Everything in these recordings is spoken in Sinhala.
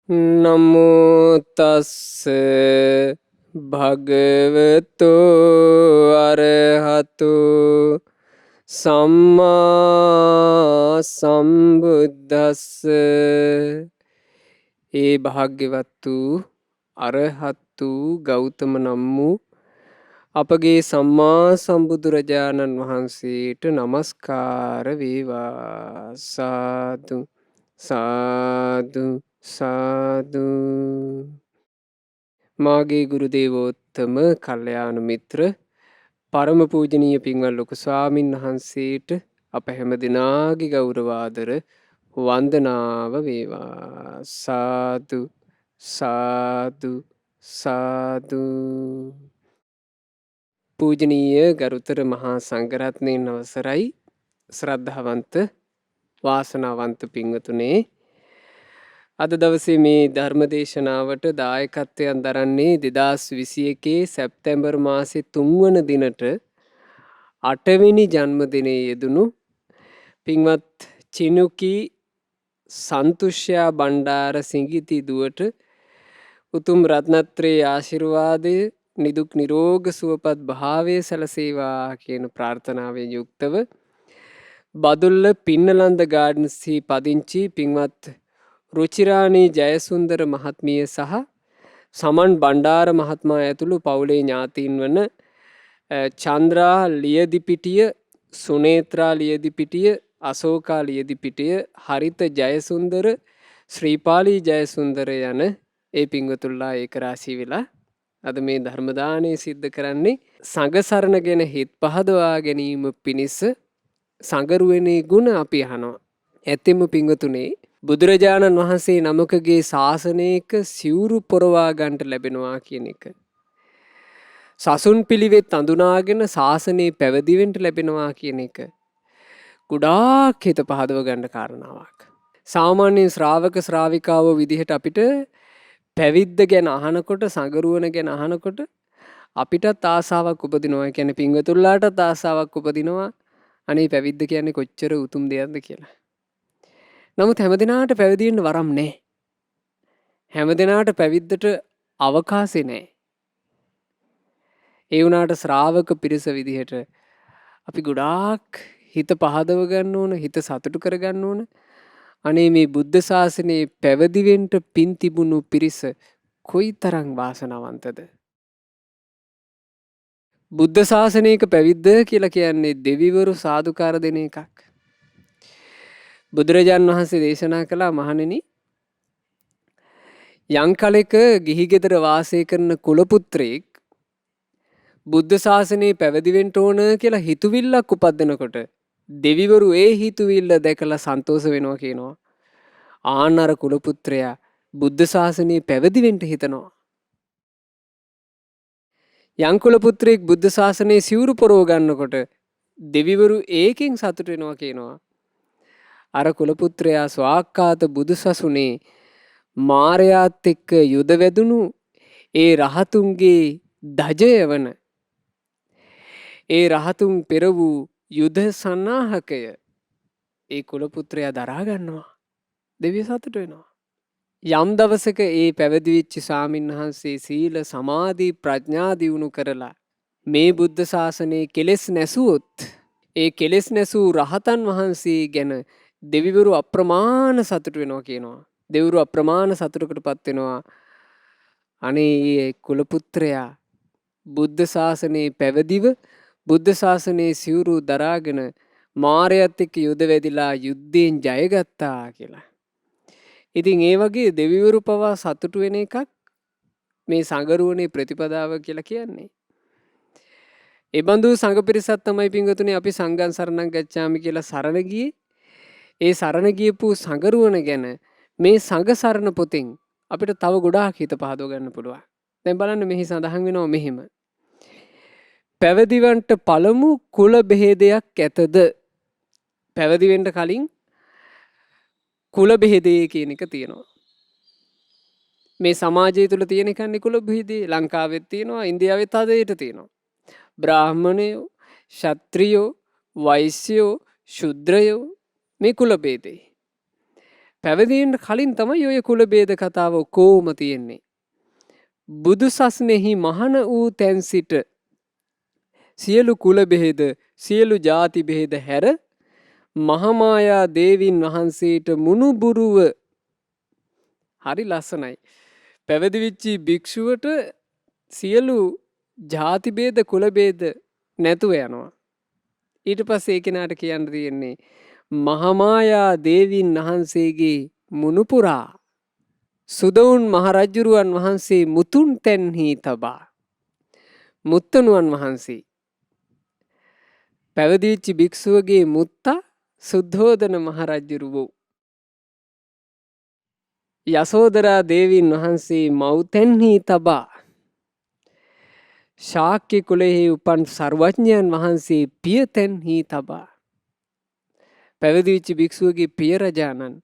නමෝ තස්ස භගවතු අරහතු සම්මා සම්බුද්දස්ස. ඒ භාග්‍යවත් වූ අරහත් වූ ගෞතම නම් වූ අපගේ සම්මා සම්බුදුරජාණන් වහන්සේට නමස්කාර වේවා. සාදු සාදු සාදු. මාගේ ගුරු දේවෝත්තම කල්යාණ මිත්‍ර පරම පූජනීය පින්වත් ලොකු ස්වාමින් වහන්සේට අප හැම දිනාගේ ගෞරවාදර වන්දනාව වේවා. සාදු සාදු සාදු. පූජනීය ගරුතර මහා සංඝරත්නයන් අවසරයි. ශ්‍රද්ධාවන්ත වාසනාවන්ත පින්වතුනේ, අද දවසේ මේ ධර්ම දේශනාවට දායකත්වයන් දරන්නේ 2021 සැප්තැම්බර් මාසේ 3 වන දිනට 8 වෙනි ජන්මදිනයේ යෙදුණු පින්වත් චිනුකි සන්තුෂ්‍යා බණ්ඩාර සිඟිති දුවට උතුම් රත්නත්‍රයේ ආශිර්වාදය නිදුක් නිරෝග සුවපත් භාවය සැලසේවා කියන ප්‍රාර්ථනාවෙන් යුක්තව බදුල්ල පින්නලන්ද ගාඩන්ස්හි පදිංචි පින්වත් රුචිරාණී ජයසුන්දර මහත්මිය සහ සමන් බණ්ඩාර මහත්මයා ඇතුළු පවුලේ ඥාතීන් වන චන්ද්‍රා ලියදිපිටිය, සුනේත්‍රා ලියදිපිටිය, අශෝකා ලියදිපිටිය, හරිත ජයසුන්දර, ශ්‍රීපාලී ජයසුන්දර යන ඒ පින්වතුන්ලා ඒකරාශී වෙලා අද මේ ධර්ම දානය සිද්ධ කරන්නේ සංඝ සරණ ගැන හිත් පහදවා ගැනීම පිණිස සංගරුවනේ ගුණ අපි අහනවා. ඇත්තෙම පින්වතුනේ, බුදුරජාණන් වහන්සේ නමකගේ ශාසනයක සිවුරු පොරවා ගන්නට ලැබෙනවා කියන එක, සසුන් පිළිවෙත් අඳුනාගෙන ශාසනයේ පැවිදිවෙන්න ලැබෙනවා කියන එක ගොඩාක් හිත පහදව ගන්න කාරණාවක්. සාමාන්‍ය ශ්‍රාවක ශ්‍රාවිකාවෝ විදිහට අපිට පැවිද්ද ගැන අහනකොට, සංගරුවන ගැන අහනකොට අපිටත් ආසාවක් උපදිනවා. කියන්නේ පින්වතුන්ලාටත් ආසාවක් උපදිනවා. අනේ පැවිද්ද කියන්නේ කොච්චර උතුම් දෙයක්ද කියලා. නමුත් හැමදිනාට පැවිදි වෙන්න වරම් නැහැ. හැමදිනාට පැවිද්දට අවකාශය නැහැ. ඒ වුණාට ශ්‍රාවක පිරිස විදිහට අපි ගොඩාක් හිත පහදව ගන්න ඕන, හිත සතුටු කරගන්න ඕන. අනේ මේ බුද්ධ ශාසනයේ පැවිදි වෙන්න පින් තිබුණු පිරිස කොයිතරම් වාසනාවන්තද. බුද්ධ ශාසනයක පැවිද්ද කියලා කියන්නේ දෙවිවරු සාදුකාර දෙන එකක්. බුදුරජාන් වහන්සේ දේශනා කළා, මහණෙනි, යම් කලෙක ගිහි ගෙදර වාසය කරන කුලපුත්‍රයෙක් බුද්ධ ශාසනයේ පැවිදි වෙන්න ඕන කියලා හිතුවිල්ලක් උපදිනකොට දෙවිවරු ඒ හිතුවිල්ල දැකලා සන්තෝෂ වෙනවා කියනවා. ආනර කුලපුත්‍රයා බුද්ධ ශාසනයේ පැවිදි වෙන්න හිතනවා. යම් කුලපුත්‍රයෙක් බුද්ධ ශාසනයේ සිවුරු පොරව ගන්නකොට දෙවිවරු ඒකෙන් සතුට වෙනවා කියනවා. අර කුලපුත්‍රයා ස්වාක්කාත බුදුසසුනේ මාරයාත් එක්ක යුද වැදුණු ඒ රහතුන්ගේ දජය වන, ඒ රහතුන් පෙර වූ යුද සන්නාහකය ඒ කුලපුත්‍රයා දරා ගන්නවා. දෙවිය සතුට වෙනවා. යම් දවසක ඒ පැවිදිවිච්ච ස්වාමීන් වහන්සේ සීල සමාධි ප්‍රඥා දියුණු කරලා මේ බුද්ධ ශාසනයේ කෙලෙස් නැසුවොත්, ඒ කෙලෙස් නැසූ රහතන් වහන්සේ ගැන දෙවිවරු අප්‍රමාණ සතුට වෙනවා කියනවා. දෙවිවරු අප්‍රමාණ සතුටකට පත් වෙනවා. අනේ ඒ කුලපුත්‍රයා බුද්ධ ශාසනයේ පැවිදිව බුද්ධ ශාසනයේ සිවුරු දරාගෙන මාරයත් එක්ක යුද වැදිලා යුද්ධයෙන් ජයගත්තා කියලා. ඉතින් ඒ වගේ දෙවිවරු පවා සතුටු වෙන එකක් මේ සංගරුවනේ ප්‍රතිපදාව කියලා කියන්නේ. ඒ බඳු සංඝ පිරිසක් තමයි පින්වතුනි අපි සංඝං සරණං ගච්ඡාමි කියලා සරණ ගියේ. ඒ සරණ ගියපු සංගරුවන ගැන මේ සංඝ සරණ පොතෙන් අපිට තව ගොඩාක් හිත පහදව ගන්න පුළුවන්. දැන් බලන්න, මෙහි සඳහන් වෙනවා මෙහෙම. පැවිදිවන්ට පළමු කුල බෙහෙදයක් ඇතද? පැවිදි වෙන්න කලින් කුල බෙහෙදය කියන එක තියෙනවා. මේ සමාජය තුළ තියෙන එකන්නේ කුල බෙහෙදේ. ලංකාවෙත් තියෙනවා, ඉන්දියාවෙත් ආදීට තියෙනවා. බ්‍රාහ්මණයෝ, ක්ෂත්‍රියෝ, වෛශ්‍යයෝ, ශුද්‍රයෝ, මේ කුල බෙහෙදේ. පැවිදි වෙන්න කලින් තමයි ඔය කුල ભેද කතාව කොහොම තියෙන්නේ. බුදු සසුනේහි මහාන වූ තැන් සිට සියලු කුල බෙහෙද සියලු ಜಾති බෙහෙද හැර මහමායා දේවින් වහන්සේට මුණුබුරුව හරි ලස්සනයි. පැවිදි වෙච්චි භික්ෂුවට සියලු ಜಾති ભેද කුල ભેද නැතුව යනවා. ඊට පස්සේ ඒ කෙනාට කියන්න තියෙන්නේ මහමායා දේවින් වහන්සේගේ මුණුපුරා සුදවුන් මහරජුරුවන් වහන්සේ මුතුන් තැන්හි තබා මුත්තණුවන් වහන්සේ පැවිදි වෙච්ච භික්ෂුවගේ මුත්තා සුද්ධෝදන මහරජුරුවෝ යසෝදරා දේවින් වහන්සේ මව්තැන්හි තබා ශාක්‍ය කුලෙහි උපන් සර්වඥයන් වහන්සේ පියතැන්හි තබා පැවිදි වෙච්ච භික්ෂුවගේ පිය රජාණන්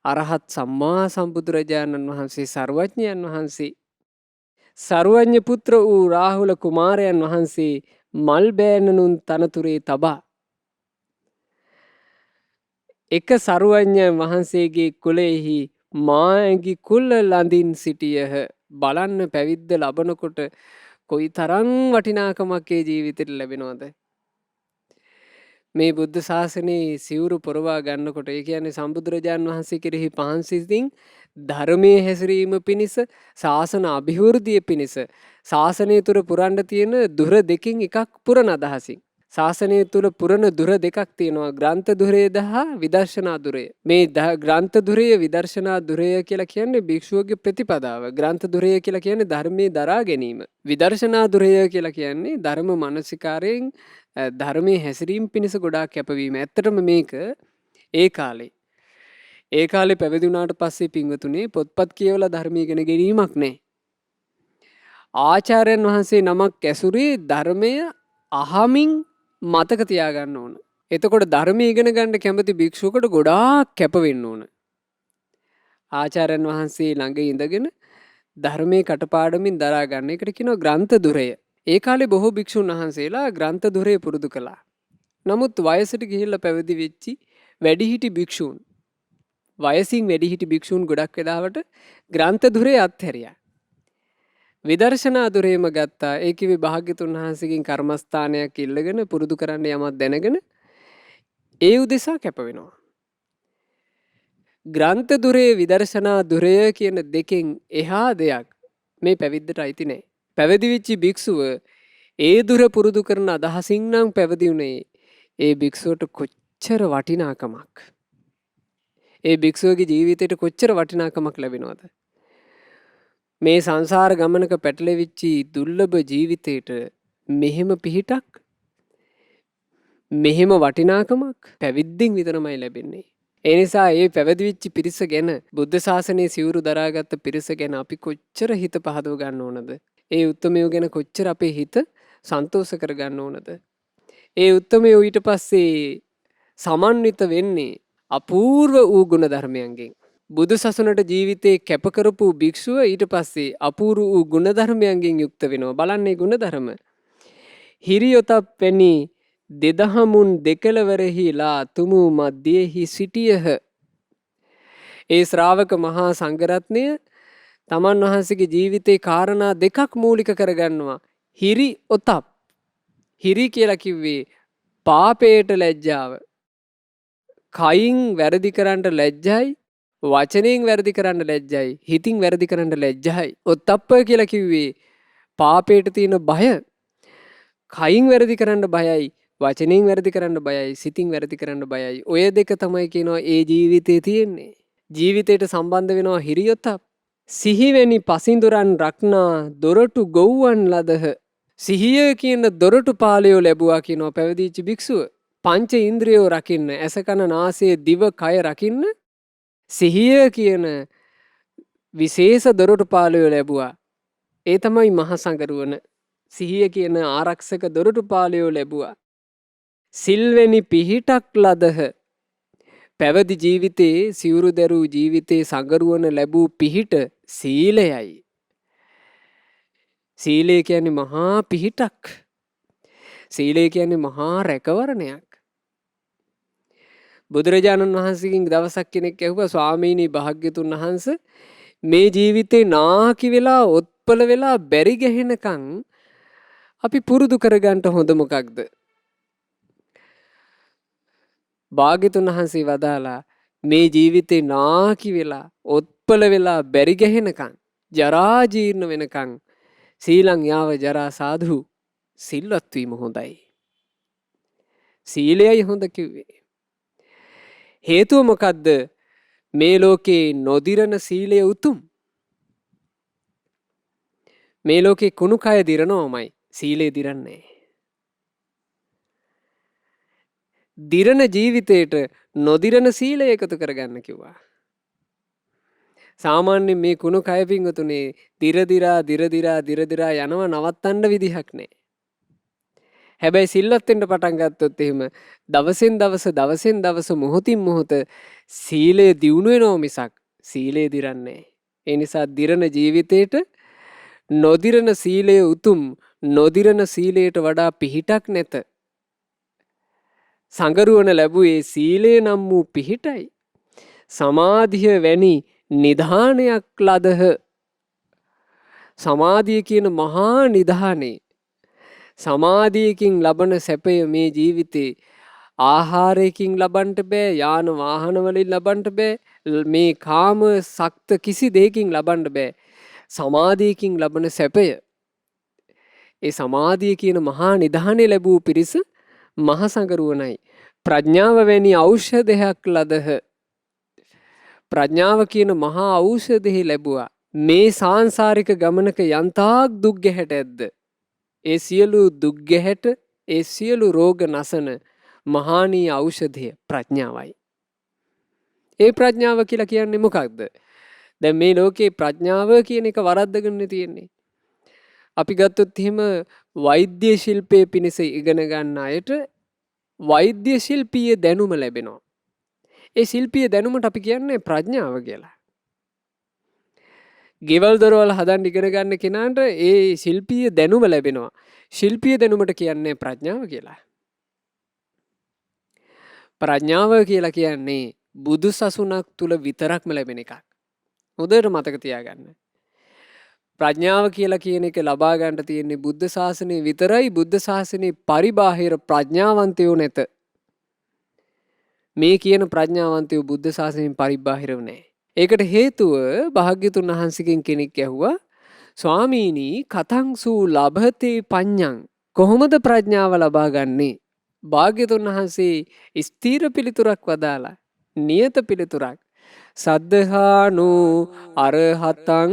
අරහත් සම්මා සම්බුදුරජාණන් වහන්සේ සර්වඥයන් වහන්සේ සර්වඥ පුත්‍ර වූ රාහුල කුමාරයන් වහන්සේ මල් බෑනනුන් තනතුරේ තබා එක සර්වඥයන් වහන්සේගේ කුලෙහි මාඇඟි කුල්ල ලඳින් සිටියහ. බලන්න පැවිද්ද ලබනකොට කොයි තරම් වටිනාකමක් ඒ ජීවිතේට ලැබෙනවද? මේ බුද්ධ ශාසනයේ සිවුරු පොරවා ගන්නකොට ඒ කියන්නේ සම්බුදුරජාන් වහන්සේ කෙරෙහි පහන් සිතින් ධර්මයේ හැසිරීම පිණිස ශාසන අභිවෘද්ධිය පිණිස ශාසනය තුර පුරන්න තියෙන දුර දෙකින් එකක් පුරන අදහසින් ශාසනය තුල පුරන දුර දෙකක් තියෙනවා ග්‍රන්ථ දුරය දහා විදර්ශනා දුරය. මේ ග්‍රන්ථ දුරය විදර්ශනා දුරය කියලා කියන්නේ භික්ෂුවගේ ප්‍රතිපදාව. ග්‍රන්ථ දුරය කියලා කියන්නේ ධර්මයේ දරා ගැනීම. විදර්ශනා දුරය කියලා කියන්නේ ධර්ම මානසිකාරයෙන් ධර්මයේ හැසිරීම පිණිස ගොඩාක් කැපවීම. ඇත්තටම මේක ඒ කාලේ පැවිදි වුණාට පස්සේ පින්වතුනේ පොත්පත් කියවලා ධර්මය ඉගෙන ගැනීමක් නැහැ. ආචාර්යයන් වහන්සේ නමක් ඇසුරේ ධර්මය අහමින් මතක තියාගන්න ඕන. එතකොට ධර්මය ඉගෙන ගන්න කැමති භික්ෂුවකට ගොඩාක් කැප වෙන්න ඕන. ආචාර්යයන් වහන්සේ ළඟ ඉඳගෙන ධර්මයේ කටපාඩමින් දරා ගන්න. ඒකට කියනවා ග්‍රන්ථ දුරය. ඒ කාලේ බොහෝ භික්ෂුන් වහන්සේලා ග්‍රන්ථ දුරය පුරුදු කළා. නමුත් වයසට ගිහිල්ලා පැවිදි වෙච්චි වැඩිහිටි භික්ෂුන් වයසින් වැඩිහිටි භික්ෂුන් ගොඩක් වෙලාවට ග්‍රන්ථ දුරේ අත්හැරියා. විදර්ශනා දුරේම ගත්තා. ඒ කිව්වේ භාග්‍යතුන් වහන්සේගෙන් කර්මස්ථානයක් ඉල්ලගෙන පුරුදු කරන්න යමක් දැනගෙන ඒ උදෙසා කැප වෙනවා. ග්‍රන්ථ දුරේ විදර්ශනා දුරය කියන දෙකෙන් එහා දෙයක් මේ පැවිද්දට අයිති නැහැ. පැවිදි වෙච්ච භික්ෂුව ඒ දුර පුරුදු කරන අදහසින් නම් පැවිදි වුණේ ඒ භික්ෂුවට කොච්චර වටිනාකමක්. ඒ භික්ෂුවගේ ජීවිතයට කොච්චර වටිනාකමක් ලැබෙනවද? මේ සංසාර ගමනක පැටලෙවිච්චි දුර්ලභ ජීවිතේට මෙහෙම පිහිටක් මෙහෙම වටිනාකමක් පැවිද්දෙන් විතරමයි ලැබෙන්නේ. ඒ නිසා මේ පැවිදි වෙච්ච පිරිස ගැන බුද්ධ ශාසනයේ සිවුරු දරාගත්ත පිරිස ගැන අපි කොච්චර හිත පහදව ගන්න ඕනද? ඒ උත්මයෝ ගැන කොච්චර අපේ හිත සන්තෝෂ කර ගන්න ඕනද? ඒ උත්මයෝ ඊට පස්සේ සමන්විත වෙන්නේ අපූර්ව වූ ගුණ ධර්මයන්ගෙන්. බුදු සසුනට ජීවිතේ කැප කරපු භික්ෂුව ඊට පස්සේ අපූර්ව වූ ගුණ ධර්මයන්ගෙන් යුක්ත වෙනවා. බලන්නේ ගුණ ධර්ම. හිරියොතප් පැණි දෙදහමුන් දෙකලවරෙහිලා තුමු මැදෙහි සිටියහ. ඒ ශ්‍රාවක මහා සංඝරත්නය තමන් වහන්සේගේ ජීවිතේ කාරණා දෙකක් මූලික කරගන්නවා. හිරි ඔතප්. හිරි කියලා කිව්වේ පාපයට ලැජ්ජාව. කයින් වැරදි කරන්න ලැජ්ජයි. වචනයෙන් වැරදි කරන්න ලැජ්ජයි. හිතින් වැරදි කරන්න ලැජ්ජයි. ඔත්තප්ප කියලා කිව්වේ පාපයට තියෙන බය. කයින් වැරදි කරන්න බයයි. වචනයෙන් වැරදි කරන්න බයයි. සිතින් වැරදි කරන්න බයයි. ඔය දෙක තමයි කියනවා ඒ ජීවිතේ තියෙන්නේ. ජීවිතයට සම්බන්ධ වෙනවා හිරියොතප්. සිහිවෙනි පසිඳුරන් රක්නා දොරටු ගොව්වන් ලදහ. සිහිය කියන දොරටු පාලයෝ ලැබුවා කියනවා පැවිදිච්ච භික්ෂුව. පංච ඉන්ද්‍රියෝ රකින්න, ඇස කන නාසය දිව කය රකින්න සිහිය කියන විශේෂ දොරටු පාලයෝ ලැබුවා. ඒ තමයි මහා සංඝරුවන. සිහිය කියන ආරක්ෂක දොරටු පාලයෝ ලැබුවා. සිල්වෙනි පිහිටක් ලදහ. පැවිදි ජීවිතේ සිවුරු දැරූ ජීවිතේ සංඝරුවන ලැබූ පිහිට සීලයයි. සීලය කියන්නේ මහා පිහිටක්. සීලය කියන්නේ මහා රැකවරණයක්. බුදුරජාණන් වහන්සේගෙන් දවසක් කෙනෙක් ඇහුවා ස්වාමීනි භාග්‍යතුන් වහන්සේ මේ ජීවිතේ නාකි වෙලා ඔත්පල වෙලා බැරි ගැහෙනකන් අපි පුරුදු කරගන්න හොඳ මොකක්ද? භාග්‍යතුන් වහන්සේ වදාලා මේ ජීවිතේ නාකි වෙලා ඔත්පල වෙලා බැරි ගැහෙනකන් ජරා ජීර්ණ වෙනකන් සීලං යාව ජරා සාධු සිල්වත් වීම හොඳයි. සීලයයි හොඳ කිව්වේ. හේතුව මොකද්ද? මේ ලෝකේ නොදිරන සීලය උතුම්. මේ ලෝකේ කුණු කය දිරනවමයි සීලය දිරන්නේ. දිරන ජීවිතේට නොදිරන සීලය එකතු කරගන්න කිව්වා. සාමාන්‍යයෙන් මේ කුණු කය පිංගුතුනේ දිරදිරා යනව නවත්තන්න විදිහක් නැහැ. හැබැයි සිල්වත් වෙන්න පටන් ගත්තොත් එහෙම දවසෙන් දවස මොහොතින් මොහොත සීලය දියුණු වෙනව මිසක් සීලය දිරන්නේ නැහැ. ඒ නිසා දිරන ජීවිතේට නොදිරන සීලය උතුම්. නොදිරන සීලයට වඩා පිහිටක් නැත. සංගරුවන ලැබුවේ සීලය නම් වූ පිහිටයි. සමාධිය වැනි නිධානයක් ලදහ. සමාධිය කියන මහා නිධානේ. සමාධියකින් ලබන සැපය මේ ජීවිතේ ආහාරයකින් ලබන්නට බෑ, යාන වාහන වලින් ලබන්නට බෑ, මේ කාම සක්ත කිසි දෙයකින් ලබන්න බෑ. සමාධියකින් ලබන සැපය. ඒ සමාධිය කියන මහා නිධානය ලැබූ පිරිස මහ සංගරුවනයි. ප්‍රඥාව වැනි ඖෂධයක් ලදහ. ප්‍රඥාව කියන මහා ඖෂධය ලැබුවා. මේ සාංශාරික ගමනක යන්තාක් දුක් ගැහැට ඇද්ද? ඒ සියලු දුක් ගැහැට, ඒ සියලු රෝග නසන මහානීය ඖෂධය ප්‍රඥාවයි. ඒ ප්‍රඥාව කියලා කියන්නේ මොකක්ද? දැන් මේ ලෝකේ ප්‍රඥාව කියන එක වරද්දගෙන තියෙන්නේ. අපි ගත්තොත් එහෙම වෛද්‍ය ශිල්පයේ පිණිස ඉගෙන ගන්න අයට වෛද්‍ය ශිල්පීය දැනුම ලැබෙනවා. ඒ ශිල්පීය දැනුමට අපි කියන්නේ ප්‍රඥාව කියලා. ගෙවල් දොරවල් හදන්න ඉගෙන ගන්න කෙනාට ඒ ශිල්පීය දැනුම ලැබෙනවා. ශිල්පීය දැනුමට කියන්නේ ප්‍රඥාව කියලා. ප්‍රඥාව කියලා කියන්නේ බුදු සසුනක් තුල විතරක්ම ලැබෙන එකක්. හොඳට මතක තියාගන්න. ප්‍රඥාව කියලා කියන එක ලබා ගන්න තියෙන්නේ බුද්ධ ශාසනය විතරයි. බුද්ධ ශාසනයේ පරිබාහිර ප්‍රඥාවන්තයෝ නැත. මේ කියන ප්‍රඥාවන්තයෝ බුද්ධ ශාසනයෙන් පරිබාහිරව නැහැ. ඒකට හේතුව භාග්‍යතුන් වහන්සේගෙන් කෙනෙක් ඇහුවා ස්වාමීනි කතංසු ලබතේ පඤ්ඤං කොහොමද ප්‍රඥාව ලබා ගන්නේ? භාග්‍යතුන් වහන්සේ ස්ථීර පිළිතුරක් වදාලා නියත පිළිතුරක් සද්ධානු අරහතං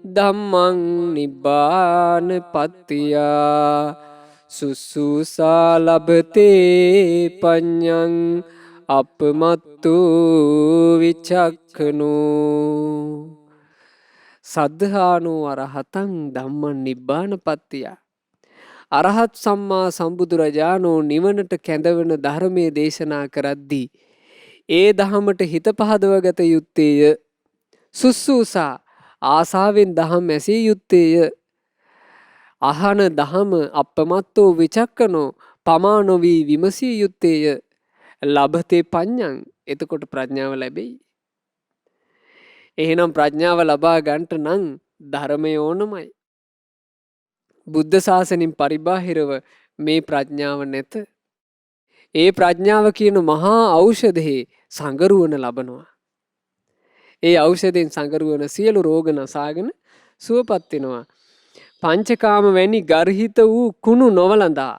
ධම්මං නිබ්බාන පත්තියා සුසුසා ලබතේ පඤ්ඤං අපමත්තු විචක්ඛනෝ සද්ධානු අරහතං ධම්මං නිබ්බාන පත්තියා අරහත් සම්මා සම්බුදුරජාණෝ නිවනට කැඳවන ධර්මයේ දේශනා කරද්දී ඒ දහමට හිත පහදවගත යුත්තේය. සුසුසා ආසාවෙන් දහම් ඇසිය යුත්තේය. අහන දහම අපමත්තෝ විචක්කනෝ පමා නොවී විමසිය යුත්තේය. ලබතේ පඤ්ඤං එතකොට ප්‍රඥාව ලැබෙයි. එහෙනම් ප්‍රඥාව ලබා ගන්නට නම් ධර්මය ඕනමයි. බුද්ධ ශාසනයෙන් පරිබාහිරව මේ ප්‍රඥාව නැත. ඒ ප්‍රඥාව කියන මහා ඖෂධයේ සංගරුවන ලබනවා. ඒ ඖෂධයෙන් සංගරුවන සියලු රෝග නසාගෙන සුවපත් වෙනවා. පංචකාම වැනි ගර්හිත වූ කුණු නොවලඳා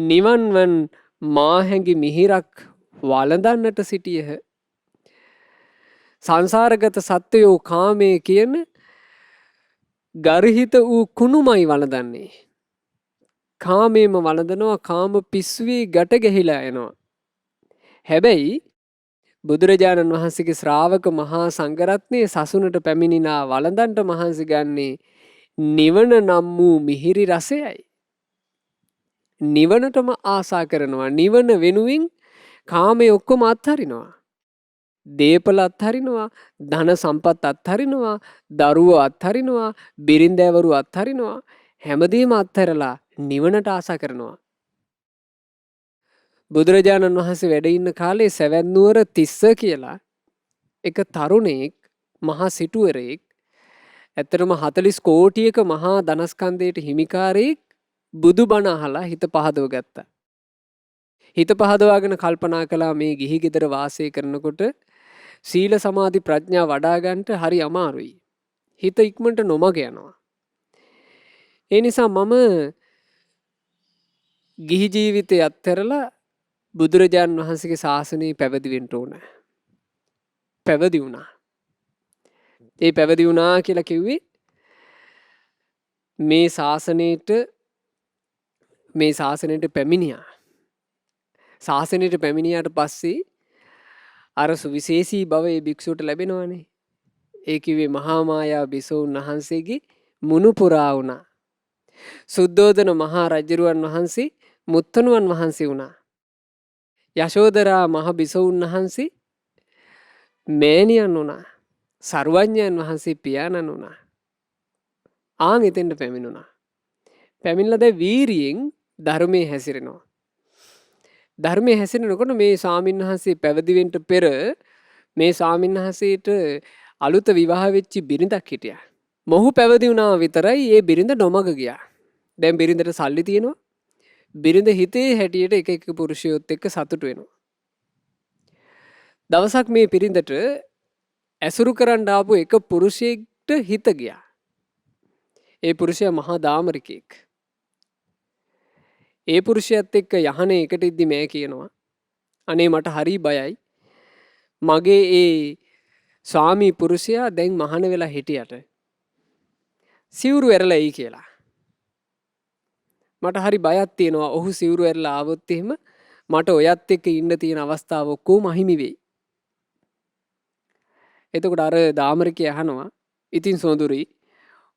නිවන් වන් මාහැඟි මිහිරක් වළඳන්නට සිටියහ. සංසාරගත සත්වයෝ කාමයේ කියන ගර්හිත වූ කුණුමයි වළඳන්නේ. කාමේම වළඳනවා. කාම පිස්සුවේ ගැට ගැහිලා යනවා. හැබැයි බුදුරජාණන් වහන්සේගේ ශ්‍රාවක මහා සංඝරත්නයේ සසුනට පැමිණිනා වළඳන්ට මහන්සි ගන්නේ නිවන නම් වූ මිහිරි රසයයි. නිවනටම ආසා කරනවා. නිවන වෙනුවෙන් කාමයේ ඔක්කොම අත්හරිනවා. දේපල අත්හරිනවා, ධන සම්පත් අත්හරිනවා, දරුවෝ අත්හරිනවා, බිරින්දෑවරු අත්හරිනවා. හැමදේම අත්හැරලා නිවනට ආසා කරනවා. බුදුරජාණන් වහන්සේ වැඩ ඉන්න කාලේ සැවැත්නුවර තිස්ස කියලා එක තරුණයෙක් මහා සිටුවරයෙක් ඇත්තටම 40 කෝටියක මහා ධනස්කන්ධයට හිමිකාරයෙක් බුදුබණ අහලා හිත පහදව ගත්තා. හිත පහදවාගෙන කල්පනා කළා මේ ගිහි ගෙදර වාසය කරනකොට සීල සමාධි ප්‍රඥා වඩා ගන්නට හරි අමාරුයි. හිත ඉක්මනට නොමග යනවා. ඒ නිසා මම ගිහි ජීවිතය අත්හැරලා බුදුරජාන් වහන්සේගේ ශාසනය පැවිදි වෙන්න ඕන. පැවිදි වුණා. ඒ පැවිදි වුණා කියලා කිව්වේ මේ ශාසනයට පැමිණියා. ශාසනයට පැමිණියාට පස්සේ අර සුවිශේෂී බව ඒ භික්ෂුවට ලැබෙනවානේ. ඒ කිව්වේ මහා මායා බිසෝන් වහන්සේගේ මුණුපුරා වුණා. සුද්ධෝදන මහා රජුරුවන් වහන්සේ මුත්තණුවන් වහන්සේ වුණා. යශෝදරා මහ බිසෝන් වහන්සේ මෑණියන් වුණා. සර්වඥයන් වහන්සේ පියාණන් වුණා. ආන් එතෙන්ට පැමිණුණා. පැමිණලා දැන් වීරියෙන් ධර්මයේ හැසිරෙනවා. ධර්මයේ හැසිරෙනකොට මේ ස්වාමින්වහන්සේ පැවිදි වෙන්න පෙර මේ ස්වාමින්වහන්සේට අලුත විවාහ වෙච්ච බිරිඳක් හිටියා. මොහු පැවිදි වුණා විතරයි ඒ බිරිඳ නොමග ගියා. දැන් බිරිඳට සල්ලි තියෙනවා. බිරිඳ හිතේ හැටියට එක එක පුරුෂයොත් එක්ක සතුටු වෙනවා. දවසක් මේ බිරිඳට ඇසුරු කරන්න ආපු එක පුරුෂයෙක්ට හිත ගියා. ඒ පුරුෂයා මහා දාමරිකෙක්. ඒ පුරුෂයාත් එක්ක යහනේ එකට ඉද්දි මෑ කියනවා. අනේ මට හරි බයයි. මගේ ඒ ස්වාමි පුරුෂයා දැන් මහාන වෙලා හිටියට සිවුරු ඇරලා එයි කියලා. මට හරි බයක් තියෙනවා. ඔහු සිවුරු ඇරලා ආවොත් එහෙම මට ඔයත් එක්ක ඉන්න තියෙන අවස්ථාව ඔක්කොම අහිමි වෙයි. එතකොට අර දාමරිකය අහනවා ඉතින් සොඳුරි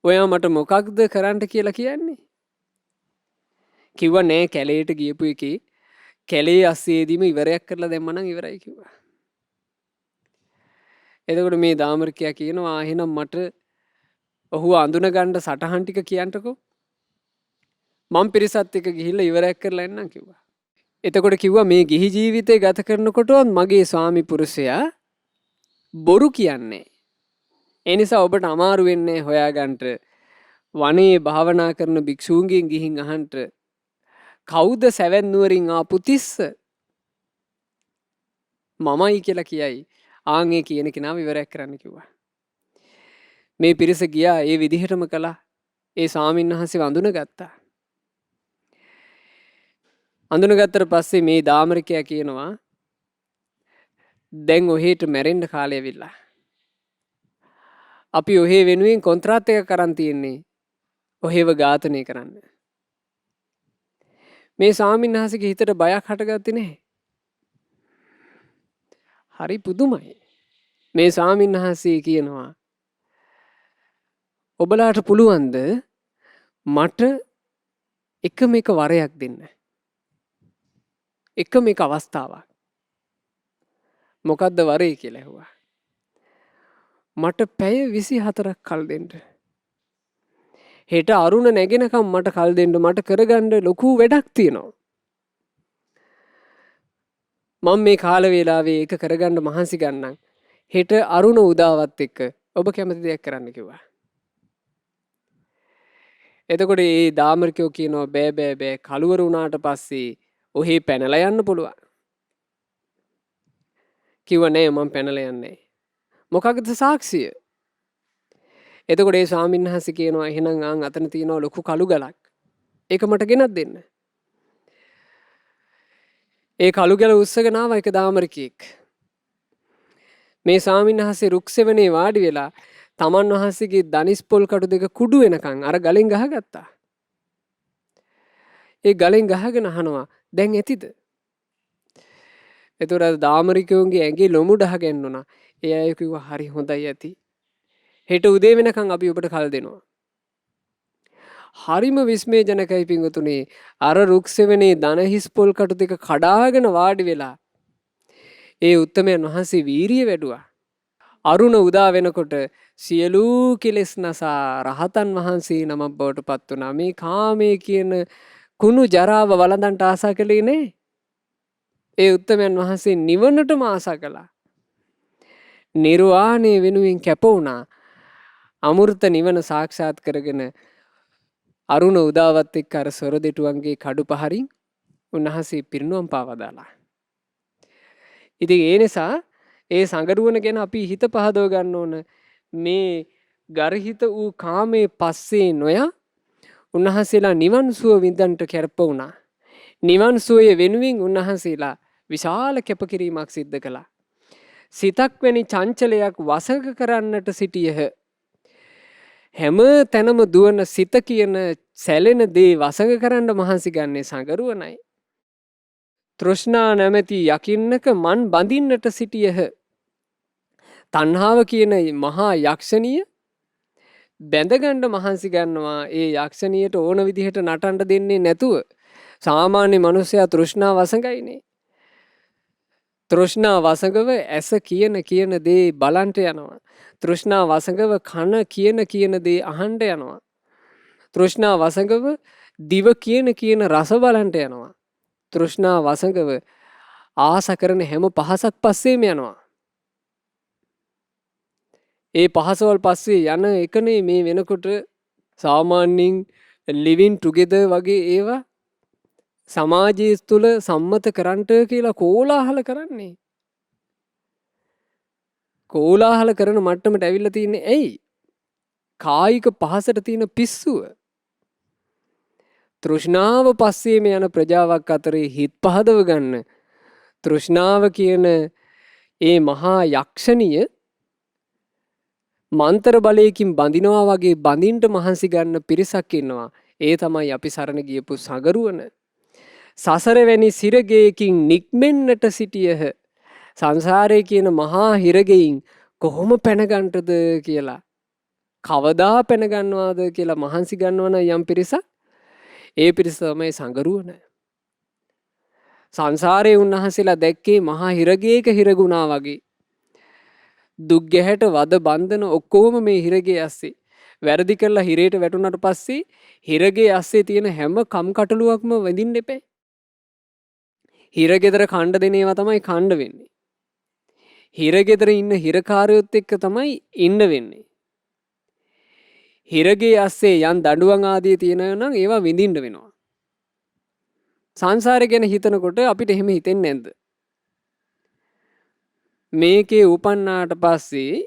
ඔයා මට මොකක්ද කරන්න කියලා කියන්නේ? කිව්වා නෑ කැලේට ගියපු එකේ කැලේ අස්සේදීම ඉවරයක් කරලා දැම්මනම් ඉවරයි කිව්වා. එතකොට මේ දාමරිකයා කියනවා එහෙනම් මට ඔහු අඳුන ගන්න සටහන් ටික කියන්නකෝ. මම පිරිසත් එක්ක ගිහිල්ලා ඉවරයක් කරලා එන්නම් කිව්වා. එතකොට කිව්වා මේ ගිහි ජීවිතය ගත කරනකොටවත් මගේ ස්වාමි පුරුෂයා බොරු කියන්නේ. ඒ නිසා ඔබට අමාරු වෙන්නේ හොයාගන්න වනයේ භාවනා කරන භික්ෂූන්ගෙන් ගිහින් අහන්න කවුද සැවැත් නුවරින් ආපු තිස්ස? මමයි කියලා කියයි. ආන් ඒ කියන කෙනාව ඉවරයක් කරන්න කිව්වා. මේ පිරිස ගියා ඒ විදිහටම කළා. ඒ ස්වාමින්වහන්සේව අඳුනගත්තා. අඳුනගත්තට පස්සේ මේ දාමරිකයා කියනවා දැන් ඔහෙට මැරෙන්න කාලය ඇවිල්ලා. අපි ඔහේ වෙනුවෙන් කොන්ත්‍රාත් එක කරන් තියෙන්නේ. ඔහෙව ඝාතනය කරන්න. මේ ස්වාමින්වහන්සේගේ හිතට බයක් හටගත්තේ නැහැ. හරි පුදුමයි. මේ ස්වාමින්වහන්සේ කියනවා ඔබලාට පුළුවන්ද මට එකම එක වරයක් දෙන්න? එකම එක අවස්ථාවක්. මොකද්ද වරේ කියලා ඇහුවා. මට පැය 24ක් කල් දෙන්න. හෙට අරුණ නැගෙනකම් මට කල් දෙන්න. මට කරගන්න ලොකු වැඩක් තියෙනවා. මම මේ කාල වේලාවේ ඒක කරගන්න මහන්සි ගන්නම්. හෙට අරුණ උදාවත් එක්ක ඔබ කැමති දෙයක් කරන්න කිව්වා. එතකොට මේ දාමරිකයෝ කියනවා බෑ කලවර වුණාට පස්සේ ඔහේ පැනලා යන්න පුළුවන්. කිව්වා නෑ මම පැනලා යන්නේ. මොකක්ද සාක්ෂිය? එතකොට ඒ ස්වාමින්වහන්සේ කියනවා එහෙනම් ආන් අතන තියෙනවා ලොකු කළු ගලක්. ඒක මට ගෙනත් දෙන්න. ඒ කළු ගල උස්සගෙන ආවා එක දාමරිකයෙක්. මේ ස්වාමින්වහන්සේ රුක්සෙවනේ වාඩි වෙලා තමන් වහන්සේගේ දනිස් පොල් කටු දෙක කුඩු වෙනකන් අර ගලෙන් ගහගත්තා. ඒ ගලෙන් ගහගෙන අහනවා දැන් ඇතිද? එතකොට දාමරිකයෝගේ ඇඟේ ලොමු ඩහ ගැන්නුණා. ඒ අය කිව්වා හරි හොඳයි ඇති. හෙට උදේ වෙනකන් අපි ඔබට කල් දෙනවා. හරිම විස්මයජනකයි පිංගුතුනේ. අර රුක්සෙවනේ දන හිස් පොල් කටු දෙක කඩාගෙන වාඩි වෙලා ඒ උත්තමයන් වහන්සේ වීරිය වැඩුවා. අරුණ උදා වෙනකොට සියලු කෙලෙස් නසා රහතන් වහන්සේ නමක් බවට පත් වුණා. මේ කාමයේ කියන කුණු ජරාව වළඳන්ට ආසා කළේ නේ. ඒ උත්තමයන් වහන්සේ නිවනටම ආසා කළා. නිර්වාණය වෙනුවෙන් කැප වුණා. අමෘත නිවන සාක්ෂාත් කරගෙන අරුණ උදාවත් එක්ක අර සොර දෙටුවන්ගේ කඩු පහරින් උන්වහන්සේ පිරිනුවම් පාවදාලා. ඉතින් ඒ නිසා ඒ සඟරුවන ගැන අපි හිත පහදව ගන්න ඕන. මේ ගර්හිත වූ කාමයේ පස්සේ නොයා උන්වහන්සේලා නිවන් සුව විඳන්ට කැරප වුණා. නිවන් සුවය වෙනුවෙන් උන්වහන්සේලා විශාල කැපකිරීමක් සිද්ධ කළා. සිතක් වැනි චංචලයක් වසඟ කරන්නට සිටියහ. හැම තැනම දුවන සිත කියන සැලෙන දේ වසඟ කරන්න මහන්සි ගන්නේ සඟරුවනයි. තෘෂ්ණා නැමැති යකින්නක මන් බඳින්නට සිටියහ. තණ්හාව කියන මහා යක්ෂණිය බැඳගන්න මහන්සි ගන්නවා. ඒ යක්ෂණියට ඕන විදිහට නටන්න දෙන්නේ නැතුව. සාමාන්‍ය මනුස්සයා තෘෂ්ණා වසඟයිනේ. තෘෂ්ණා වසඟව ඇස කියන දේ බලන්ට යනවා. තෘෂ්ණා වසඟව කන කියන දේ අහන්ට යනවා. තෘෂ්ණා වසඟව දිව කියන රස බලන්ට යනවා. තෘෂ්ණා වසඟව ආස කරන හැම පහසක් පස්සේම යනවා. ඒ පහසවල් පස්සේ යන එකනේ මේ වෙනකොට සාමාන්‍යයෙන් ලිවින් ටුගෙදර් වගේ ඒවා සමාජයේ තුළ සම්මත කරන්නට කියලා කෝලාහල කරන්නේ. කෝලාහල කරන මට්ටමට ඇවිල්ලා තින්නේ ඇයි? කායික පහසට තියෙන පිස්සුව. තෘෂ්ණාව පස්සේම යන ප්‍රජාවක් අතරේ හිත් පහදව ගන්න. තෘෂ්ණාව කියන ඒ මහා යක්ෂණිය මන්තර බලයකින් බඳිනවා වගේ බඳින්ට මහන්සි ගන්න පිරිසක් ඉන්නවා. ඒ තමයි අපි සරණ ගියපු සඟරුවන. සසර වැනි සිරගයකින් නික්මෙන්නට සිටියහ. සංසාරය කියන මහා හිරගෙයින් කොහොම පැනගන්ටද කියලා. කවදා පැනගන්නවාද කියලා මහන්සි ගන්නවන යම් පිරිසක් ඒ පිරිස තමයි සඟරුවන. සංසාරයේ උන්වහන්සේලා දැක්කේ මහා හිරගයක හිරගුණා වගේ. දුක් ගැහැට වද බන්ධන ඔක්කොම මේ හිරගේ ඇස්සේ. වැරදි කරලා හිරේට වැටුණට පස්සේ හිරගේ ඇස්සේ තියෙන හැම කම්කටොලුවක්ම විඳින්න එපේ. හිරගෙදර කණ්ඩ දෙන ඒවා තමයි කණ්ඩ වෙන්නේ. හිරගෙදර ඉන්න හිරකාරයොත් එක්ක තමයි ඉන්න වෙන්නේ. හිරගේ ඇස්සේ යන් දඬුවම් ආදී තියෙනවා නම් ඒවා විඳින්න වෙනවා. සංසාරය ගැන හිතනකොට අපිට එහෙම හිතෙන්නේ නැද්ද? මේකේ උපන්නාට පස්සේ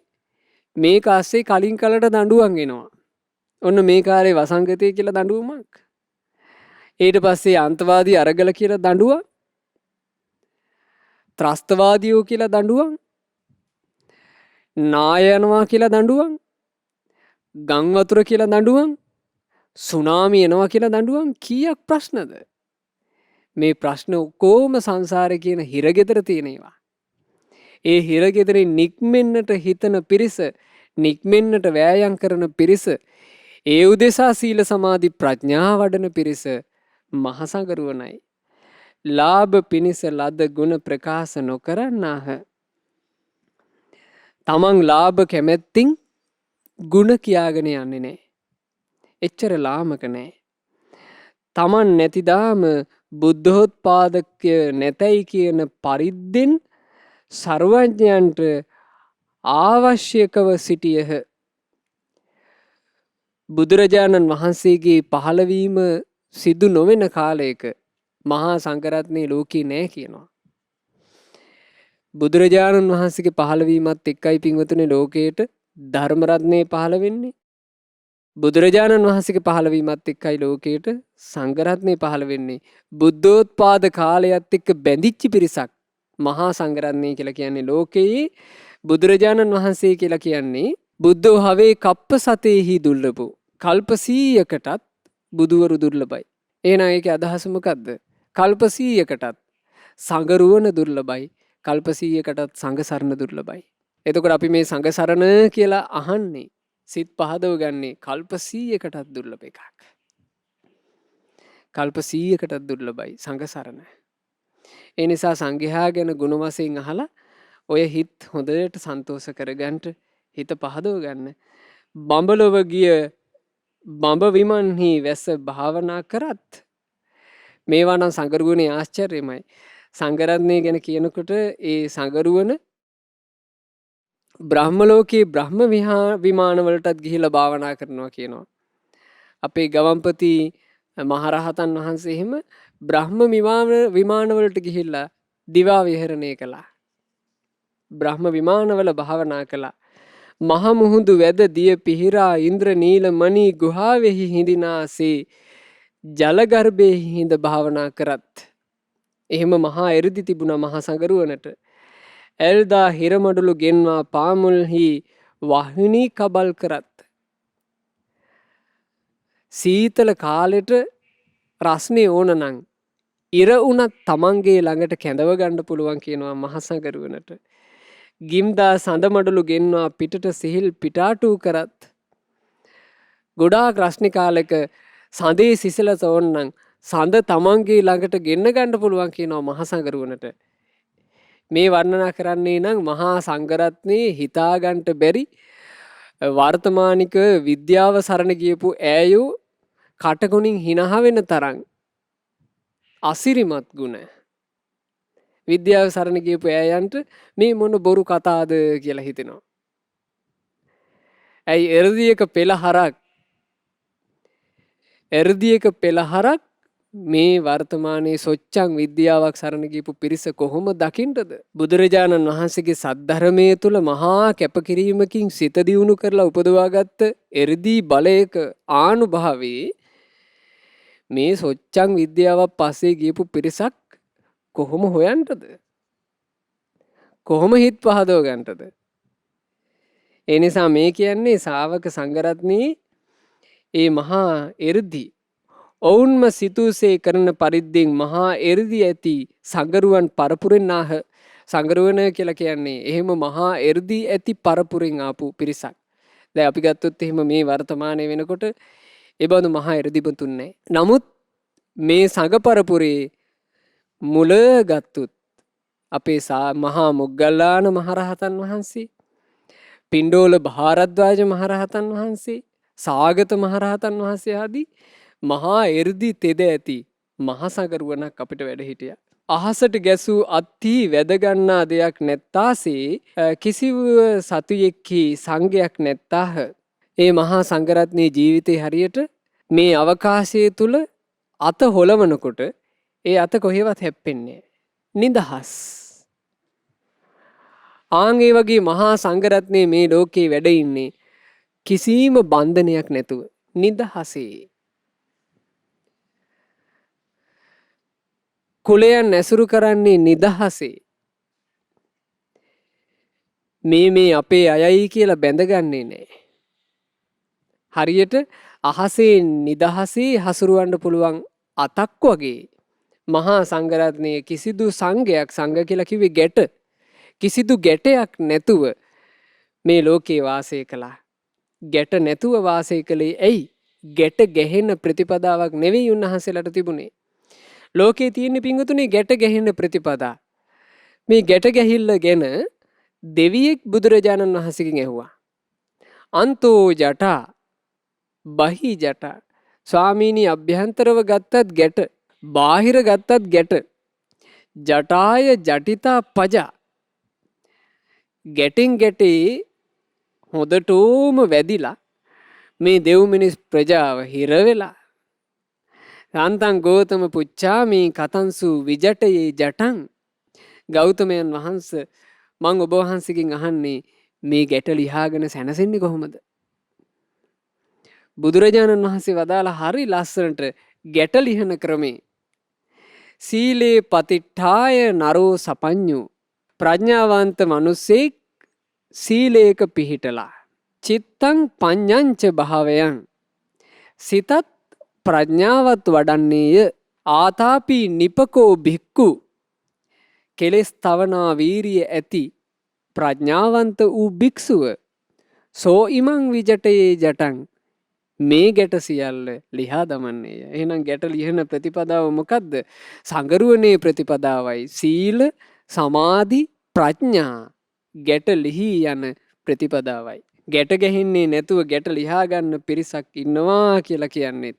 මේක ASCII කලින් කලට දඬුවම් එනවා. ඔන්න මේ කාලේ වසංගතය කියලා දඬුවමක්. ඊට පස්සේ අන්තවාදී අරගල කියලා දඬුවම්. ත්‍රස්තවාදියෝ කියලා දඬුවම්. නායනවා කියලා දඬුවම්. ගම් වතුර කියලා දඬුවම්. සුනාමි එනවා කියලා දඬුවම්. කීයක් ප්‍රශ්නද? මේ ප්‍රශ්න ඔක්කොම සංසාරේ කියන හිරගෙදර තියෙන ඒවා. ඒ හිරගෙදරින් නික්මෙන්නට හිතන පිරිස, නික්මෙන්නට වෑයම් කරන පිරිස, ඒ උදෙසා සීල සමාධි ප්‍රඥා වඩන පිරිස මහසඟරුවනයි. ලාභ පිණිස ලද ගුණ ප්‍රකාශ නොකරන්නාහ. තමන් ලාභ කැමැත්තින් ගුණ කියාගෙන යන්නේ නැහැ. එච්චර ලාමක නැහැ. තමන් නැතිදාම බුද්ධෝත්පාදකය නැතයි කියන පරිද්දෙන් සර්වඥයන්ට අවශ්‍යකව සිටියහ. බුදුරජාණන් වහන්සේගේ පහළවීම සිදු නොවන කාලයක මහා සංඝරත්නයේ ලෝකේ නැහැ කියනවා. බුදුරජාණන් වහන්සේගේ පහළවීමත් එක්කයි පින්වතුනි ලෝකයට ධර්ම රත්නය පහළ වෙන්නේ. බුදුරජාණන් වහන්සේගේ පහළවීමත් එක්කයි ලෝකයට සංඝ රත්නය පහළ වෙන්නේ. බුද්ධෝත්පාද කාලයත් එක්ක බැඳිච්ච පිරිසක් මහා සංඝ රත්නය කියලා කියන්නේ. ලෝකයේ බුදුරජාණන් වහන්සේ කියලා කියන්නේ බුද්ධෝ හවේ කප්ප සතේහි දුර්ලභෝ. කල්ප 100කටත් බුදුවරු දුර්ලභයි. එහෙනම් ඒකේ අදහස මොකද්ද? කල්ප 100කටත් සංඝරුවන දුර්ලභයි. කල්ප 100කටත් සංඝ සරණ දුර්ලභයි. එතකොට අපි මේ සංඝ සරණ කියලා අහන්නේ සිත් පහදව ගන්නේ කල්ප 100කටත් දුර්ලභ එකක්. කල්ප 100කටත් දුර්ලභයි සංඝ සරණ. ඒ නිසා සංඝයා ගැන ගුණ වශයෙන් අහලා ඔය හිත් හොඳට සන්තෝෂ කරගන්න, හිත පහදව ගන්න. බඹලොව ගිය බඹ විමන්හි වැස භාවනා කරත් මේවා නම් සංගරුවනේ ආශ්චර්යමයි. සංඝරත්නය ගැන කියනකොට ඒ සංගරුවන බ්‍රහ්ම ලෝකයේ බ්‍රහ්ම විමානවලටත් ගිහිලා භාවනා කරනවා කියනවා. අපේ ගවම්පති මහරහතන් වහන්සේ එහෙම බ්‍රහ්ම විමානවලට ගිහිල්ලා දිවා විහරණය කළා. බ්‍රහ්ම විමානවල භාවනා කළා. මහ මුහුදු වැද දිය පිහිරා ඉන්ද්‍ර නීල මණී ගුහාවෙහි හිඳිනාසේ ජල ගර්භයේ හිඳ භාවනා කරත්. එහෙම මහා එරිදි තිබුණා මහා සංගරුවනට. එල්දා හිරමඩුළු ගෙන්වා පාමුල්හි වහිනී කබල් කරත්. සීතල කාලෙට රස්නේ ඕන නම් ඉර උනත් තමන්ගේ ළඟට කැඳව ගන්න පුළුවන් කියනවා මහා සංගරුවනට. ගිම්දා සඳමඩුළු ගෙන්වා පිටට සිහිල් පිටාටු කරත්. ගොඩාක් රස්නි කාලෙක සඳේ සිසිලස ඕන නම් සඳ තමන්ගේ ළඟට ගෙන්න ගන්න පුළුවන් කියනවා මහා සංගරුවනට. මේ වර්ණනා කරන්නේ නම් මහා සංඝරත්නයේ හිතාගන්ට බැරි වර්තමානික විද්‍යාව සරණ ගියපු ඈයෝ කටගුණින් හිනහ වෙන තරම් අසිරිමත් ගුණ. විද්‍යාව සරණ ගියපු ඈයන්ට මේ මොන බොරු කතාද කියලා හිතෙනවා. ඇයි එර්දියක පෙළහරක් මේ වර්තමානයේ සොච්චං විද්‍යාවක් සරණ ගියපු පිරිස කොහොම දකින්නද? බුදුරජාණන් වහන්සේගේ සද්ධර්මයේ තුල මහා කැපකිරීමකින් සිත දියුණු කරලා උපදවාගත්ත එර්දී බලයක ආනුභාවයේ මේ සොච්චං විද්‍යාවක් පස්සේ ගියපු පිරිසක් කොහොම හොයන්නද? කොහොම හිත පහදව ගන්නද? ඒ නිසා මේ කියන්නේ ශාවක සංඝරත්නයේ ඒ මහා එර්දී ඔවුන්ම සිතූසේ කරන පරිද්දෙන් මහා එර්දී ඇති සංගරුවන් පරපුරෙන් ආහ. සංගරුවන කියලා කියන්නේ එහෙම මහා එර්දී ඇති පරපුරෙන් ආපු පිරිසක්. දැන් අපි ගත්තොත් එහෙම මේ වර්තමානයේ වෙනකොට ඒ බඳු මහා එර්දීබතුන් නැහැ. නමුත් මේ සංඝ පරපුරේ මුල ගත්තොත් අපේ මහා මොග්ගල්ලාන මහරහතන් වහන්සේ, පිණ්ඩෝල භාරද්වාජ මහරහතන් වහන්සේ, සාගත මහරහතන් වහන්සේ ආදී මහා එර්දී තෙද ඇති මහා සංගරුවනක් අපිට වැඩ හිටියා. අහසට ගැසූ අත්හි වැදගන්නා දෙයක් නැත්තාසේ කිසිව සතුයෙක්හි සංගයක් නැත්තාහ. ඒ මහා සංඝරත්නයේ ජීවිතේ හරියට මේ අවකාශය තුල අත හොලවනකොට ඒ අත කොහෙවත් හැප්පෙන්නේ නිදහස්. ආන් ඒ වගේ මහා සංඝරත්නයේ මේ ලෝකේ වැඩ ඉන්නේ කිසිම බන්ධනයක් නැතුව නිදහසේ. කුලයන් ඇසුරු කරන්නේ නිදහසේ. මේ අපේ අයයි කියලා බැඳගන්නේ නැහැ. හරියට අහසේ නිදහසේ හසුරවන්න පුළුවන් අතක් වගේ මහා සංඝරත්නයේ කිසිදු සංඝයක්, සංඝ කියලා කිව්වේ ගැට, කිසිදු ගැටයක් නැතුව මේ ලෝකේ වාසය කළා. ගැට නැතුව වාසය කළේ ඇයි? ගැට ගැහෙන ප්‍රතිපදාවක් නෙවෙයි උන්වහන්සේලාට තිබුණේ. ලෝකේ තියෙන පිංගුතුනේ ගැට ගැහෙන ප්‍රතිපදා. මේ ගැට ගැහිල්ල ගැන දෙවියෙක් බුදුරජාණන් වහන්සේගෙන් ඇහුවා. අන්තෝ ජටා බහි ජටා. ස්වාමීනි, අභ්‍යන්තරව ගත්තත් ගැට, බාහිර ගත්තත් ගැට. ජටාය ජටිතා පජා. ගැටෙන් ගැටේ හොදටෝම වැදිලා මේ දෙව් මිනිස් ප්‍රජාව හිර වෙලා. කාන්තං ගෝතම පුච්චාමි කතන්සු විජටයේ ජටං. ගෞතමයන් වහන්සේ, මං ඔබ වහන්සේගෙන් අහන්නේ මේ ගැට ලිහාගෙන සැනසෙන්නේ කොහොමද? බුදුරජාණන් වහන්සේ වදාලා හරි ලස්සනට ගැට ලිහන ක්‍රමේ. සීලේ පතිට්ඨාය නරෝ සපඤ්ඤු. ප්‍රඥාවන්ත මිනිසෙක් සීලේක පිහිටලා චිත්තං පඤ්ඤංච භාවයන්. සිතත් ප්‍රඥාවත් වඩන්නේය. ආතාපි නිපකෝ භික්ඛු. කෙලෙස් තවනා වීරිය ඇති ප්‍රඥාවන්ත වූ භික්ෂුව සෝ ඉමං විජටයේ ජටං. මේ ගැට සියල්ල ලිහා දමන්නේය. එහෙනම් ගැට ලිහන ප්‍රතිපදාව මොකද්ද? සංගරුවනේ ප්‍රතිපදාවයි. සීල, සමාධි, ප්‍රඥා ගැට ලිහි යන ප්‍රතිපදාවයි. ගැට ගැහින්නේ නැතුව ගැට ලිහා ගන්න පිරිසක් ඉන්නවා කියලා කියන්නේ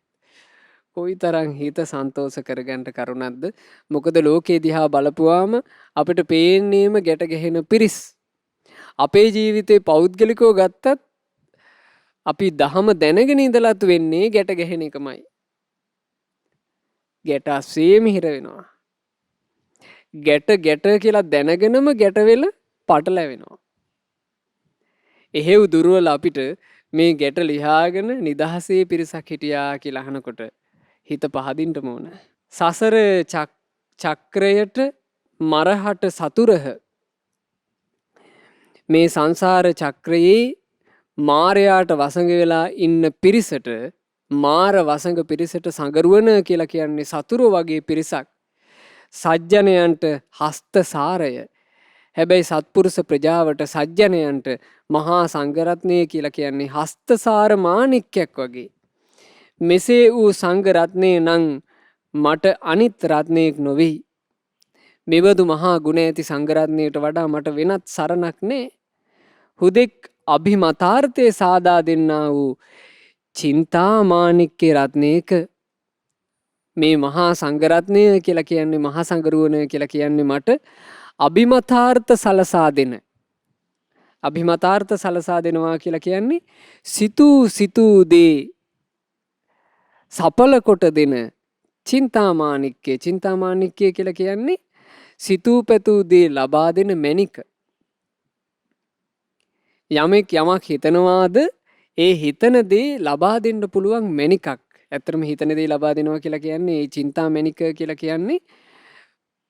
කොයිතරම් හිත සන්තෝෂ කරගන්න කරුණක්ද. මොකද ලෝකේ දිහා බලපුවාම අපිට පේන්නේම ගැට ගැහෙන පිරිස්. අපේ ජීවිතේ පෞද්ගලිකව ගත්තත් අපි දහම දැනගෙන ඉඳලත් වෙන්නේ ගැට ගැහෙන එකමයි. ගැට අස්සේම හිර වෙනවා. ගැට කියලා දැනගෙනම ගැට වෙල පටලැවෙනවා. එහෙව් දුර්වල අපිට මේ ගැට ලියාගෙන නිදහසේ පිරිසක් හිටියා කියලා අහනකොට හිත පහදින්නම ඕන. සසර චක්‍රයට මරහට සතුරහ. මේ සංසාර චක්‍රයේ මාරයාට වසඟ වෙලා ඉන්න පිරිසට මාර වසඟ පිරිසට සඟරුවන කියලා කියන්නේ සතුරු වගේ පිරිසක්. සජ්ජනයන්ට හස්තසාරය. හැබැයි සත්පුරුෂ ප්‍රජාවට සජ්ජනයන්ට මහා සංඝරත්නය කියලා කියන්නේ හස්තසාර මාණික්කයක් වගේ. මෙසේ වූ සංඝරත්නය නම් මට අනිත් රත්නයක් නොවෙයි. මෙබඳු මහා ගුණ ඇති සංඝරත්නයට වඩා මට වෙනත් සරණක් නෑ. හුදෙක් අභිමතාර්ථය සාදා දෙන්නා වූ චින්තාමාණික්කේ රත්නයක මේ මහා සංඝරත්නය කියලා කියන්නේ මහා සංඝරුවන කියලා කියන්නේ මට අභිමතාර්ථ සලසා දෙන. අභිමතාර්ථ සලසා දෙනවා කියලා කියන්නේ සිතූ දේ සඵල කොට දෙන චින්තාමාණික්කේ. චින්තාමාණික්කේ කියලා කියන්නේ සිතූ පැතූ දේ ලබා දෙන මැණික. යමෙක් යමක් හිතනවාද ඒ හිතන දේ ලබා දෙන්න පුළුවන් මැණිකක්. ඇත්තටම හිතන දේ ලබා දෙනවා කියලා කියන්නේ ඒ චින්තා මැණික කියලා කියන්නේ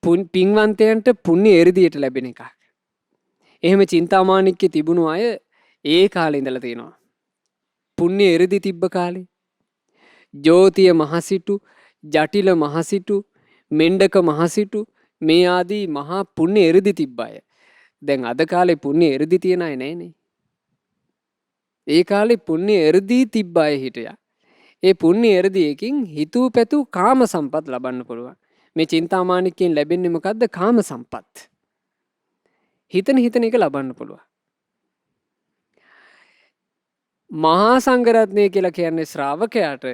පින්වන්තයන්ට පුණ්‍ය එරිදියට ලැබෙන එකක්. එහෙම චින්තාමාණික්කේ තිබුණු අය ඒ කාලේ ඉඳලා තියෙනවා. පුණ්‍ය එරිදි තිබ්බ කාලේ. ජෝතිය මහසිටු, ජටිල මහසිටු, මෙණ්ඩක මහසිටු මේ ආදී මහා පුණ්‍ය එරිදි තිබ්බ අය. දැන් අද කාලේ පුණ්‍ය එරිදි තියන අය නැහැනේ. ඒ කාලේ පුණ්‍ය එරිදි තිබ්බ අය හිටියා. ඒ පුණ්‍ය එරිදියකින් හිතූ පැතූ කාම සම්පත් ලබන්න පුළුවන්. මේ චින්තාමාණික්කෙන් ලැබෙන්නේ මොකද්ද? කාම සම්පත්. හිතන එක ලබන්න පුළුවන්. මහා සංඝරත්නය කියලා කියන්නේ ශ්‍රාවකයාට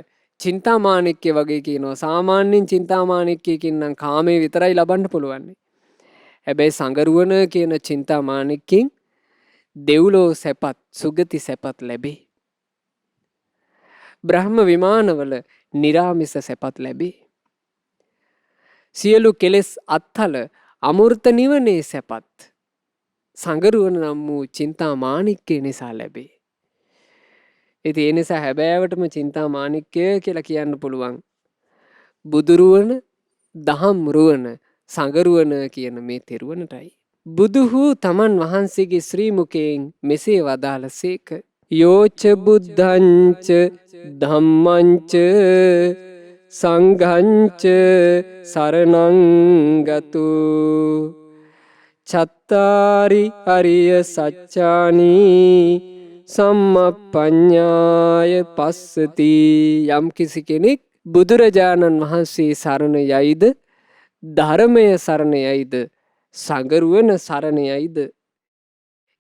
චින්තාමාණික්කේ වගේ කියනවා. සාමාන්‍යයෙන් චින්තාමාණික්කයකින් නම් කාමයේ විතරයි ලබන්න පුළුවන්. හැබැයි සංඝරුවන කියන චින්තාමාණික්කෙන් දෙව්ලෝ සැපත් සුගති සැපත් ලැබේ. බ්‍රහ්ම විමානවල නිරාමිස සැපත් ලැබේ. සියලු කෙලෙස් අත්හල අමෘත නිවනේ සැපත් සංඝරුවන නම් වූ චින්තාමාණික්කේ නිසා ලැබේ. ඉතින් ඒ නිසා හැබෑවටම චින්තාමාණික්කය කියලා කියන්න පුළුවන් බුදුරුවන, දහම් රුවන, සංඝරුවන කියන මේ තෙරුවනටයි. බුදුහු තමන් වහන්සේගේ ශ්‍රී මුඛයෙන් මෙසේ වදාළසේක. යෝච බුද්ධංච ධම්මංච සංඝංච සරණං ගතු චත්තාරි අරිය සච්චානි සම්මප්පඤ්ඤාය පස්සති. යම් කිසි කෙනෙක් බුදුරජාණන් වහන්සේ සරණ යයිද, ධර්මය සරණ යයිද, සංඝරුවන සරණ යයිද,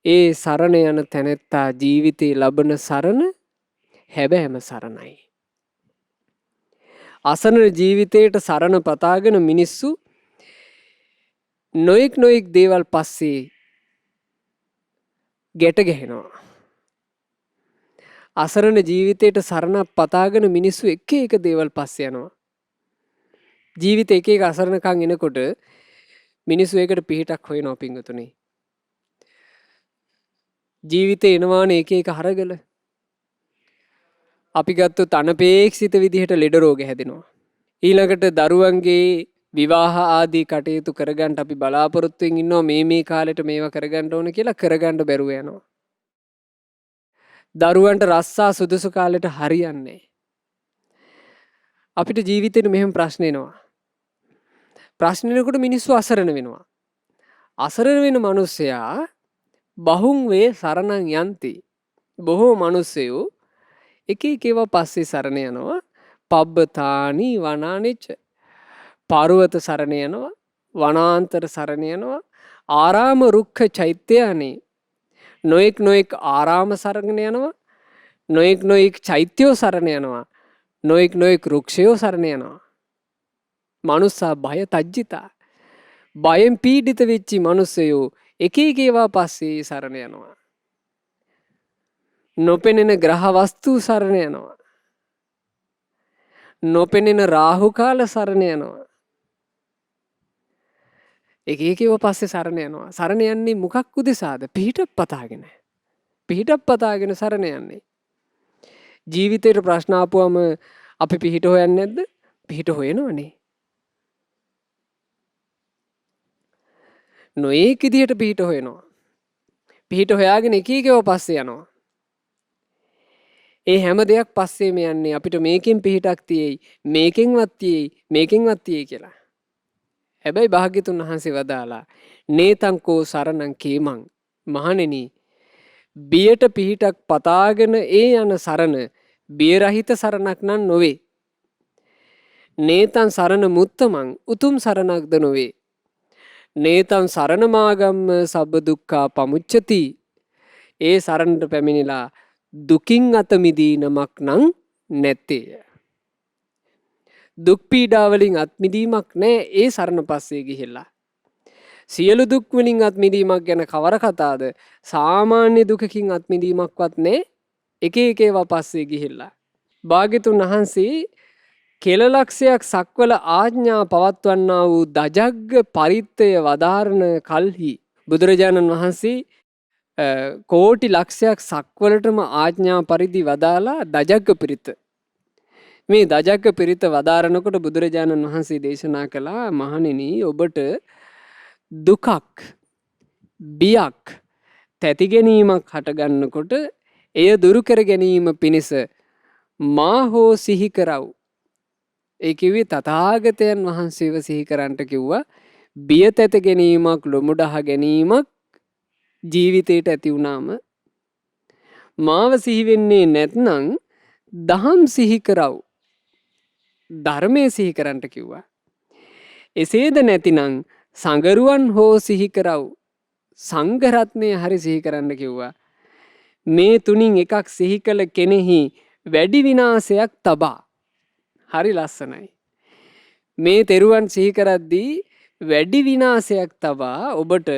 ඒ සරණ යන තැනැත්තා ජීවිතේ ලබන සරණ හැබෑම සරණයි. අසරණ ජීවිතයට සරණ පතාගෙන මිනිස්සු නොයෙක් දේවල් පස්සේ ගැට ගැහෙනවා. අසරණ ජීවිතයට සරණක් පතාගෙන මිනිස්සු එක දේවල් පස්සේ යනවා. ජීවිතේ එක අසරණකම් එනකොට මිනිස්සු ඒකට පිහිටක් හොයනවා පිංගුතුනේ. ජීවිතේ එනවානේ එක හරගල. අපි ගත්තොත් අනපේක්ෂිත විදිහට ලෙඩ රෝග හැදෙනවා. ඊළඟට දරුවන්ගේ විවාහ ආදී කටයුතු කරගන්න අපි බලාපොරොත්තුෙන් ඉන්නවා මේ කාලෙට මේවා කරගන්න ඕන කියලා කරගන්න බැරුව යනවා. දරුවන්ට රස්සා සුදුසු කාලෙට හරියන්නේ. අපිට ජීවිතේට මෙහෙම ප්‍රශ්න එනවා. ප්‍රශ්න එනකොට මිනිස්සු අසරණ වෙනවා. අසරණ වෙන මිනිස්සයා බහුම් වේ සරණං යන්ති. බොහෝ මිනිස්සයෝ එක ඒවා පස්සේ සරණ යනවා. පබ්බතානි වනානිච්ච. පර්වත සරණ යනවා, වනාන්තර සරණ යනවා, ආරාම රුක්ඛ චෛත්‍යයනේ නොඑක් ආරාම සරණ යනවා, නොඑක් චෛත්‍යෝ සරණ යනවා, නොයෙක් රුක්ෂයෝ සරණ යනවා. මනුස්සා බය තජ්ජිතා. බයෙන් පීඩිත වෙච්චි මනුස්සයෝ එක එක ඒවා පස්සේ සරණ යනවා. නොපෙනෙන ග්‍රහ වස්තු සරණ යනවා. නොපෙනෙන රාහු කාල සරණ යනවා. එක එක ඒවා පස්සේ සරණ යනවා. සරණ යන්නේ මොකක් උදෙසාද? පිහිටක් පතාගෙන. පිහිටක් පතාගෙන සරණ යන්නේ. ජීවිතේට ප්‍රශ්න ආපුවම අපි පිහිට හොයන්නේ නැද්ද? පිහිට හොයනවනේ. නොඒක විදිහට පිහිට හොයනවා. පිහිට හොයාගෙන එක එක ඒවා පස්සේ යනවා. ඒ හැම දෙයක් පස්සේම යන්නේ අපිට මේකෙන් පිහිටක් තියෙයි, මේකෙන්වත් තියෙයි, මේකෙන්වත් තියෙයි කියලා. හැබැයි භාග්‍යතුන් වහන්සේ වදාලා නේතංකෝ සරණං කේමං. මහණෙනි, බියට පිහිටක් පතාගෙන ඒ යන සරණ බිය රහිත සරණක් නම් නොවේ. නේතං සරණ මුත්තමං උතුම් සරණක්ද නොවේ. නේතං සරණ මාගම්ම සබ්බ දුක්ඛා පමුච්චති. ඒ සරණට පැමිණිලා දුකින් අත මිදී නමක් නම් නැත්තේය. දුක් පීඩා වලින් අත් මිදීමක් නැහැ ඒ සරණ පස්සේ ගිහිල්ලා. සියලු දුක් වලින් අත් මිදීමක් ගැන කවර කතාවද? සාමාන්‍ය දුකකින් අත් මිදීමක්වත් නැහැ එක එක ඒවා පස්සේ ගිහිල්ලා. භාග්‍යතුන් වහන්සේ කෙලලක්ෂයක් සක්වල ආඥා පවත්වන්නා වූ දජග්ග පරිත්තය වදාරණ කල්හි බුදුරජාණන් වහන්සේ කෝටි ලක්ෂයක් සක්වලටම ආඥා පරිදි වදාලා දජග්ග පිරිත. මේ දජග්ග පිරිත වදාරනකොට බුදුරජාණන් වහන්සේ දේශනා කළා, මහණෙනි, ඔබට දුකක්, බියක්, තැති ගැනීමක් හටගන්නකොට එය දුරු කර ගැනීම පිණිස මා හෝ සිහි කරව්. ඒ කිව්වේ තථාගතයන් වහන්සේව සිහි කරන්නට කිව්වා. බිය තැත ගැනීමක්, ලොමුඩහ ගැනීමක් ජීවිතේට ඇති වුණාම මාව සිහි වෙන්නේ නැත්නම් දහම් සිහි කරව්. ධර්මයේ සිහි කරන්නට කිව්වා. එසේද නැතිනම් සංගරුවන් හෝ සිහි කරව්. සංඝ රත්නය හරි සිහි කරන්න කිව්වා. මේ තුنين එකක් සිහි කළ කෙනෙහි වැඩි විනාශයක් තබා. හරි ලස්සනයි. මේ තෙරුවන් සිහි කරද්දී වැඩි විනාශයක් තබා ඔබට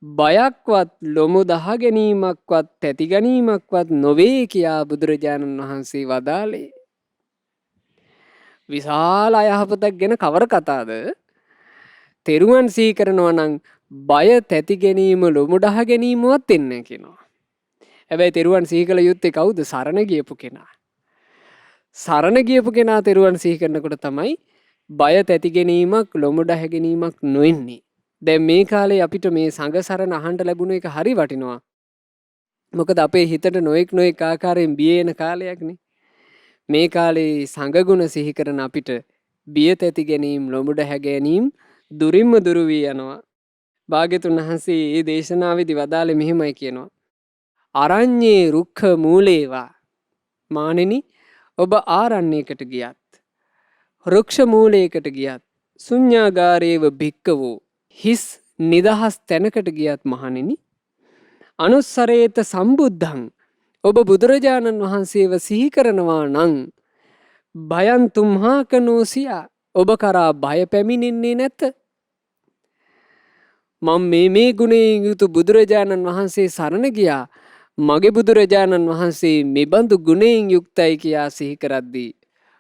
බයක්වත්, ලොමු දහ ගැනීමක්වත්, තැති ගැනීමක්වත් නොවේ කියා බුදුරජාණන් වහන්සේ වදාළේ. විශාල අයහපතක් ගැන කවර කතාද? තෙරුවන් සිහි කරනවා නම් බය, තැති ගැනීම, ලොමු දහ ගැනීමවත් එන්නේ කියනවා. හැබැයි තෙරුවන් සිහි කළ යුත්තේ කවුද? සරණ ගියපු කෙනා. සරණ ගියපු කෙනා තෙරුවන් සිහි කරනකොට තමයි බය, තැති ගැනීමක්, ලොමු දහ ගැනීමක් නොෙන්නේ. දැන් මේ කාලේ අපිට මේ සංඝ සරණ අහන්න ලැබුණ එක හරි වටිනවා. මොකද අපේ හිතට නොඑක් ආකාරයෙන් බිය එන කාලයක්නේ. මේ කාලේ සංඝ ගුණ සිහි කරන අපිට බිය, තැති ගැනීම, ලොමු දහ ගැනීම දුරින්ම දුරු වී යනවා. භාග්‍යතුන් වහන්සේ මේ දේශනාවේදී වදාළේ මෙහිමයි කියනවා. අරඤ්ඤේ රුක්ඛ මූලේවා. මානෙනි, ඔබ ආරණ්‍යයකට ගියත්, රුක්ෂ මූලයකට ගියත්, ශුඤ්ඤාගාරේව භික්කවෝ, හිස් නිදහස් තැනකට ගියත් මහණෙනි, අනුස්සරේත සම්බුද්ධං, ඔබ බුදුරජාණන් වහන්සේව සිහි කරනවා නම් භයං තුම්හාකනෝසියා, ඔබ කරා බය පැමිණෙන්නේ නැත. මම මේ ගුණයෙන් යුතු බුදුරජාණන් වහන්සේ සරණ ගියා. මගේ බුදුරජාණන් වහන්සේ මෙබඳු ගුණයෙන් යුක්තයි කියා සිහි කරද්දී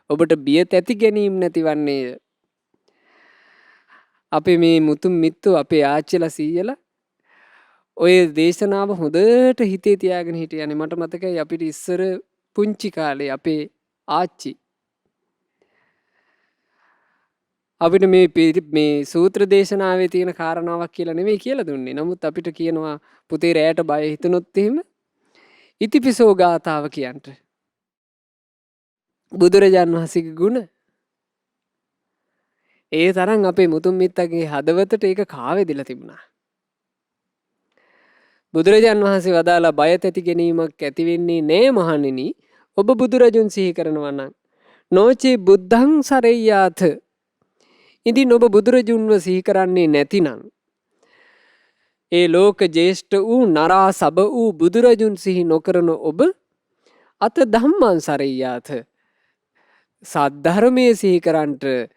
ඔබට බිය, තැති ගැනීම නැතිවන්නේය. අපේ මේ මුතුන් මිත්තෝ, අපේ ආච්චිලා සීයලා ඔය දේශනාව හොඳට හිතේ තියාගෙන හිටියනේ. මට මතකයි අපිට ඉස්සර පුංචි කාලේ අපේ ආච්චි අපිට මේ සූත්‍ර දේශනාවේ තියෙන කාරණාවක් කියලා නෙමෙයි කියලා දුන්නේ. නමුත් අපිට කියනවා පුතේ රැයට බය හිතුනොත් එහෙම ඉතිපිසෝ ගාථාව කියන්ට. බුදුරජාන් වහන්සේගේ ගුණ. ඒ තරම් අපේ මුතුන් මිත්තගේ හදවතට ඒක කාවැදිලා තිබුණා. බුදුරජාන් වහන්සේ වදාලා බය, තැති ගැනීමක් ඇති වෙන්නේ නෑ මහණෙනි. ඔබ බුදුරජුන් සිහි කරනවා නම්. නොචේ බුද්ධං සරෙය්‍යාත. ඉතින් ඔබ බුදුරජුන්ව සිහි කරන්නේ නැතිනම් ඒ ලෝක ජේෂ්ඨ වූ නරා සබ වූ බුදුරජුන් සිහි නොකරන ඔබ අත ධම්මං සරෙය්‍යාත. සද්ධර්මයේ සිහි කරන්ට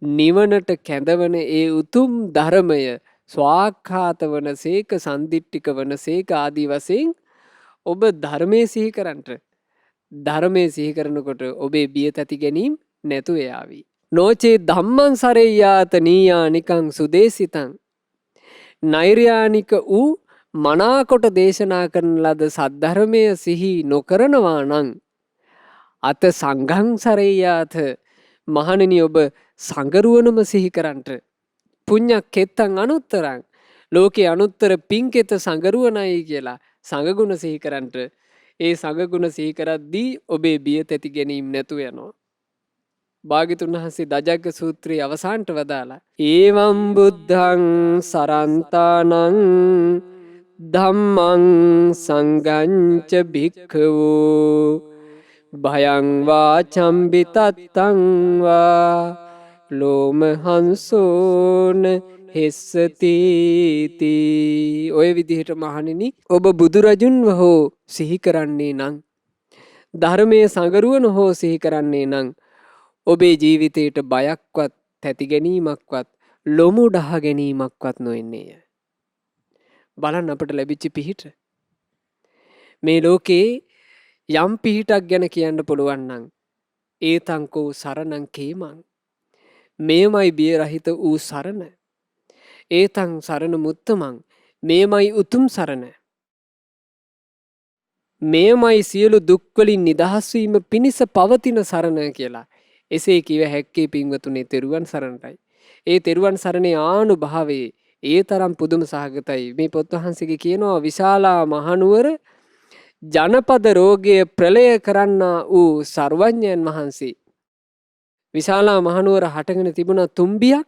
නිවනට කැඳවන ඒ උතුම් ධර්මය ස්වාක්ඛාත වන සේක සන්දිට්ඨික වන සේක ආදී වශයෙන් ඔබ ධර්මයේ සිහි කරන්ට ධර්මයේ සිහි කරනකොට ඔබේ බිය තැති ගැනීම නැතුව යාවි. නොචේ ධම්මං සරෙය්‍යාත නීයානිකං සුදේසිතං නෛර්යානික වූ මනාකොට දේශනා කරන ලද සද්ධර්මය සිහි නොකරනවා නම් අත සංඝං සරෙය්‍යාත මහණෙනි ඔබ සංගරුවනම සිහි කරන්ට පුඤ්ඤක් කෙත්තං අනුත්තරං ලෝකේ අනුත්තර පින්කෙත සංගරුවනයි කියලා සංගුණ සිහි කරන්ට ඒ සංගුණ සිහි කරද්දී ඔබේ බිය තැති ගැනීම නැතුව යනවා. භාග්‍යතුන් වහන්සේ දජග්ග සූත්‍රයේ අවසානට වදාලා ඒවම් බුද්ධං සරන්තානං ධම්මං සංගංච භික්ඛවෝ භයං වාචම්බි තත්තං වා ලෝමහංසෝන හෙස්සති. ඔය විදිහට මහණෙනි ඔබ බුදුරජුන්ව හෝ සිහි කරන්නේ නම් ධර්මයේ සංගරුවන හෝ සිහි කරන්නේ නම් ඔබේ ජීවිතයට බයක්වත් තැති ගැනීමක්වත් ලොමු ඩහ ගැනීමක්වත් නොෙන්නේය. බලන්න අපට ලැබිච්ච පිහිට. මේ ලෝකේ යම් පිහිටක් ගැන කියන්න පුළුවන් නම් ඒතංකෝ සරණං කේමං මේමයි බිය රහිත වූ සරණ. ඒතං සරණ මුත්තමං මේමයි උතුම් සරණ. මේමයි සියලු දුක් වලින් නිදහස් වීම පිණිස පවතින සරණ කියලා. එසේ කිව හැක්කේ පින්වතුනි තෙරුවන් සරණයි. ඒ තෙරුවන් සරණේ ආනුභාවයේ ඒ තරම් පුදුම සහගතයි. මේ පොත් වහන්සේගේ කියනවා විශාලා මහනුවර ජනපද රෝගය ප්‍රලය කරන්නා වූ සර්වඥයන් වහන්සේ. විශාලා මහනුවර හටගෙන තිබුණ තුම්බියක්.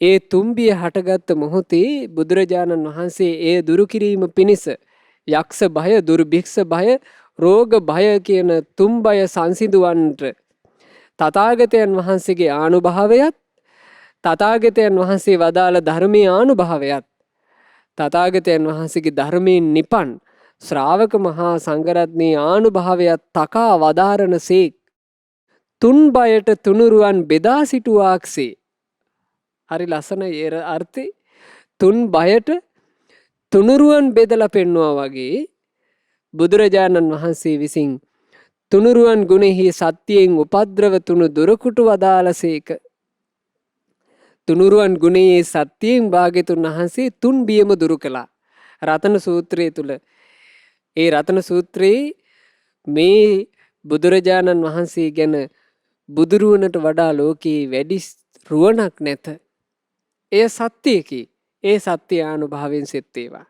ඒ තුම්බිය හටගත්ත මොහොතේ බුදුරජාණන් වහන්සේ ඒ දුරු කිරීම පිණිස යක්ෂ භය, දුර්භික්ෂ භය, රෝග භය කියන තුන් භය සංසිඳවන්නට තථාගතයන් වහන්සේගේ ආනුභාවයත් තථාගතයන් වහන්සේ වදාළ ධර්මයේ ආනුභාවයත් තථාගතයන් වහන්සේගේ ධර්මයෙන් නිපන් ශ්‍රාවක මහා සංඝරත්නයේ ආනුභාවයත් තකා වදාරනසේක් තුන් බයට තුනුරුවන් බෙදා සිටුවාක්සේ. හරි ලස්සනයි ඒ අර්ථේ. තුන් බයට තුනුරුවන් බෙදලා පෙන්වුවා වගේ බුදුරජාණන් වහන්සේ විසින් තුනුරුවන් ගුණෙහි සත්‍යයෙන් උපද්‍රව තුනු දුරකුටු වදාළසේක. තුනුරුවන් ගුණයේ සත්‍යයෙන් භාග්‍යතුන් වහන්සේ තුන් බියම දුරු කළා. රතන සූත්‍රයේ තුල ඒ රතන සූත්‍රයේ මේ බුදුරජාණන් වහන්සේ ගැන බුදුරුවනට වඩා ලෝකේ වැඩි රුවණක් නැත. එය සත්‍යයකි. ඒ සත්‍ය ආනුභාවයෙන් සෙත් වේවා.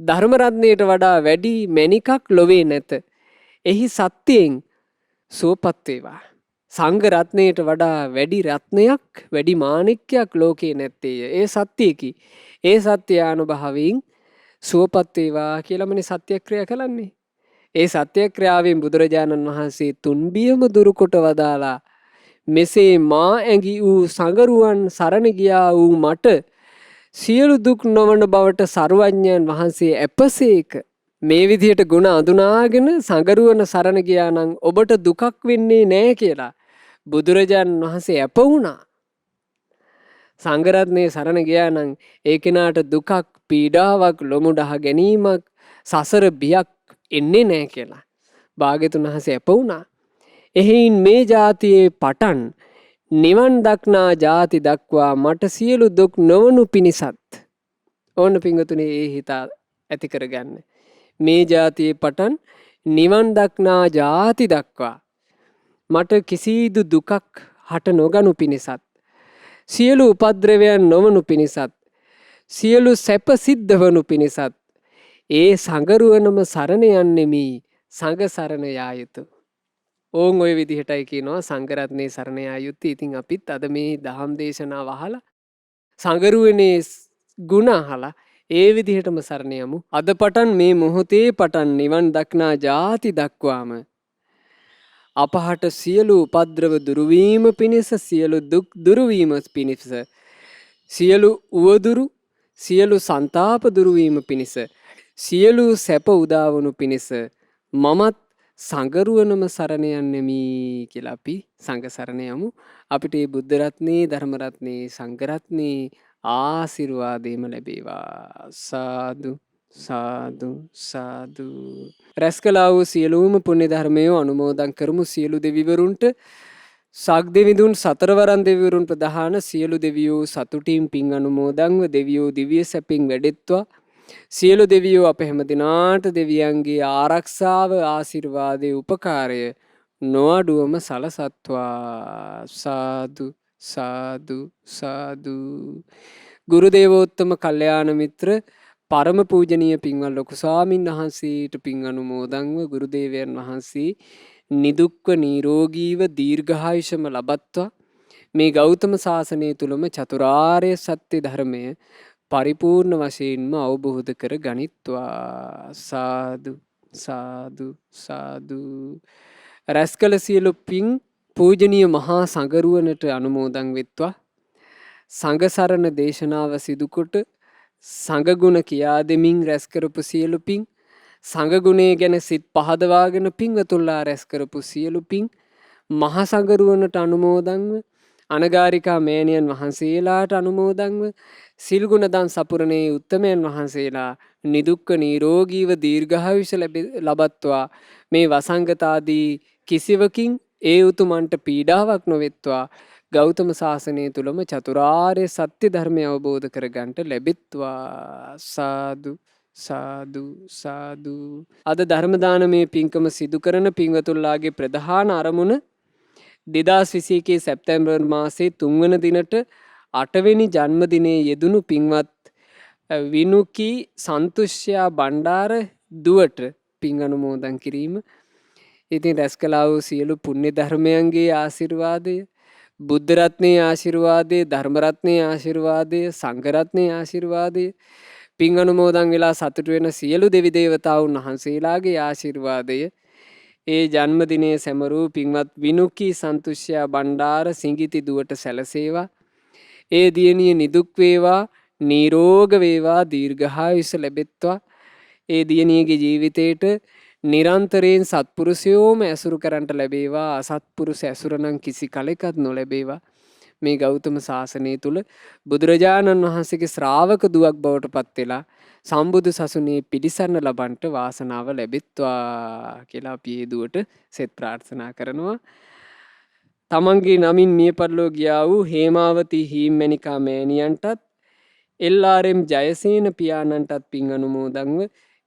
ධර්ම රත්නයට වඩා වැඩි මණිකක් ලොවේ නැත. එහි සත්‍යයෙන් සුවපත් වේවා. සංඝ රත්නයට වඩා වැඩි රත්නයක් වැඩි මාණික්කයක් ලෝකේ නැත්තේය. ඒ සත්‍යයකි. ඒ සත්‍ය ආනුභාවයෙන් සුවපත් වේවා කියලාමනේ සත්‍යක්‍රියා කළන්නේ. ඒ සත්‍යක්‍රියාවෙන් බුදුරජාණන් වහන්සේ තුන්බියම දුරු කොට වදාලා මෙසේ මා ඇඟි වූ සංගරුවන් සරණ ගියා වූ මට සියලු දුක් නොවන බවට සර්වඥයන් වහන්සේ අපසේක. මේ විදිහට ගුණ අඳුනාගෙන සංගරුවන සරණ ගියා නම් ඔබට දුකක් වෙන්නේ නැහැ කියලා බුදුරජාණන් වහන්සේ අප වුණා. සංඝරත්නයේ සරණ ගියා නම් ඒ කෙනාට දුකක් පීඩාවක් ලොමු ඩහ ගැනීමක් සසර බියක් එන්නේ නැහැ කියලා භාග්‍යතුන් වහන්සේ අප වුණා. එහෙයින් මේ જાතියේ පටන් නිවන් දක්නා ಜಾති දක්වා මට සියලු දුක් නොවනු පිණිසත් ඕන පිංගුතුනේ ඒ හිත ඇති කරගන්න. මේ જાතියේ පටන් නිවන් දක්නා ಜಾති දක්වා මට කිසිදු දුකක් හට නොගනු පිණිසත් සියලු උපද්‍රවයන් නොවනු පිණිසත් සියලු සැප සිද්ධ වනු පිණිසත් ඒ සංගරුවනම සරණ යන්නෙමි සංඝ සරණ යා යුතුය. ඕන් ඔය විදිහටයි කියනවා සංඝරත්නයේ සරණ යා යුත්තේ. ඉතින් අපිත් අද මේ දහම් දේශනාව අහලා සංගරුවනේ ගුණ අහලා ඒ විදිහටම සරණ යමු. අද පටන් මේ මොහොතේ පටන් නිවන් දක්නා ಜಾති දක්වාම අපහට සියලු උපද්‍රව දුරුවීම පිණිස සියලු දුක් දුරුවීම පිණිස සියලු උවදුරු සියලු ਸੰతాප දුරුවීම පිණිස සියලු සැප උදාවනු පිණිස මමත් සංගරුවනම සරණ යන්නෙමි කියලා අපි සංඝ සරණ යමු. අපිට මේ බුද්ධ රත්නේ, ධර්ම රත්නේ, සංඝ රත්නේ ආශිර්වාදේම ලැබේවා. සාදු සාදු සාදු. රැස් කළා වූ සියලුම පුණ්‍ය ධර්මය අනුමෝදන් කරමු සියලු දෙවිවරුන්ට. සක් දෙවිඳුන් සතරවරන් දෙවිවරුන් ප්‍රධාන සියලු දෙවියෝ සතුටින් පින් අනුමෝදන්ව දෙවියෝ දිව්‍ය සැපින් වැඩෙත්වා. සියලු දෙවියෝ අප හැම දිනාට දෙවියන්ගේ ආරක්ෂාව ආශිර්වාදයේ උපකාරය නොඅඩුවම සලසත්වා. සාදු සාදු සාදු. ගුරු දේවෝත්තම කල්යාණ මිත්‍ර පරම පූජනීය පින්වත් ලොකු ස්වාමින් වහන්සේට පින් අනුමෝදන්ව ගුරු දේවයන් වහන්සේ නිදුක්ව නිරෝගීව දීර්ඝායුෂම ලබත්වා. මේ ගෞතම සාසනය තුලම චතුරාර්ය සත්‍ය ධර්මය පරිපූර්ණ වශයෙන්ම අවබෝධ කර ගනිත්වා. සාදු සාදු සාදු. රැස් කළ සියලු පින් පූජනීය මහා සංඝරුවනට අනුමෝදන් වෙත්වා. සංඝ සරණ දේශනාව සිදුකොට සංඝ ගුණ කියා දෙමින් රැස් කරපු සියලු පින්, සංඝ ගුණය ගැන සිත් පහදවාගෙන පින්වතුන්ලා රැස් කරපු සියලු පින් මහා සංඝරුවනට අනුමෝදන්ව, අනගාരികා මෑණියන් වහන්සේලාට අනුමෝදන්ව, සිල් ගුණ දන් සපුරණේ උත්තමයන් වහන්සේලා නිදුක්ක නිරෝගීව දීර්ඝායුෂ ලබත්වා. මේ වසංගත ආදී කිසිවකින් ඒ උතුමන්ට පීඩාවක් නොවෙත්වා. ගෞතම සාසනය තුලම චතුරාර්ය සත්‍ය ධර්මය අවබෝධ කරගන්නට ලැබෙත්වා. සාදු සාදු සාදු. අද ධර්ම දානමේ පින්කම සිදු කරන පින්වතුන්ලාගේ ප්‍රධාන අරමුණ 2021 සැප්තැම්බර් මාසයේ 3 වන දිනට 8 වෙනි ජන්මදිනයේ යෙදුණු පින්වත් විනුකී සන්තුෂ්‍යා බණ්ඩාර දුවට පින් අනුමෝදන් කිරීම. ඉතින් රැස් කළා වූ සියලු පුණ්‍ය ධර්මයන්ගේ ආශිර්වාදය, බුද්ධ රත්නයේ ආශිර්වාදය, ධර්ම රත්නයේ ආශිර්වාදය, සංඝ රත්නයේ ආශිර්වාදය, පින් අනුමෝදන් වෙලා සතුටු වෙන සියලු දෙවි දේවතාවුන් වහන්සේලාගේ ආශිර්වාදය ඒ ජන්මදිනයේ සැමරූ පින්වත් විනුකී සන්තුෂ්‍යා බණ්ඩාර සිඟිති දුවට සැලසේවා. ඒ දියණිය නිදුක් වේවා, නිරෝග වේවා, දීර්ඝායුෂ ලැබෙත්වා. ඒ දියණියගේ ජීවිතේට නිරන්තරයෙන් සත්පුරුෂයෝම ඇසුරු කරන්ට ලැබේවා. අසත්පුරුෂ ඇසුර නම් කිසි කලෙකත් නොලැබේවා. මේ ගෞතම සාසනය තුල බුදුරජාණන් වහන්සේගේ ශ්‍රාවක දුවක් බවට පත් වෙලා සම්බුදු සසුනේ පිළිසරණ ලබන්නට වාසනාව ලැබෙත්වා කියලා අපි ඒ දුවට සෙත් ප්‍රාර්ථනා කරනවා. තමන්ගේ නමින් මිය පරලෝ ගියා වූ හේමාවති හීම්මැණිකා මෑණියන්ටත් එල්.ආර්.එම්. ජයසේන පියාණන්ටත් පින් අනුමෝදන්ව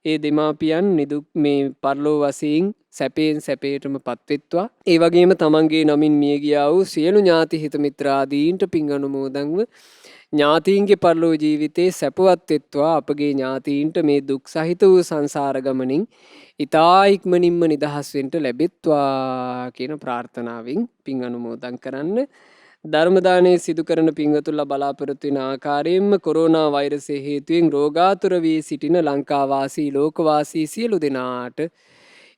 ඒ දෙමාපියන් නිදුක් මේ පරලෝ වශයෙන් සැපයෙන් සැපයටම පත්වෙත්වා. ඒ වගේම තමන්ගේ නමින් මිය ගියා වූ සියලු ඥාති හිත මිත්‍රාදීන්ට පින් අනුමෝදන්ව ඥාතීන්ගේ පරලෝ ජීවිතේ සැපවත් වෙත්වා. අපගේ ඥාතීන්ට මේ දුක් සහිත වූ සංසාර ගමනින් ඊතා ඉක්මනින්ම නිදහස් වෙන්න ලැබෙත්වා කියන ප්‍රාර්ථනාවෙන් පින් අනුමෝදන් කරන්න. ධර්ම දානයේ සිදු කරන පින්වතුන්ලා බලාපොරොත්තු වෙන ආකාරයෙන්ම කොරෝනා වෛරසය හේතුවෙන් රෝගාතුර වී සිටින ලංකාවාසී ලෝකවාසී සියලු දෙනාට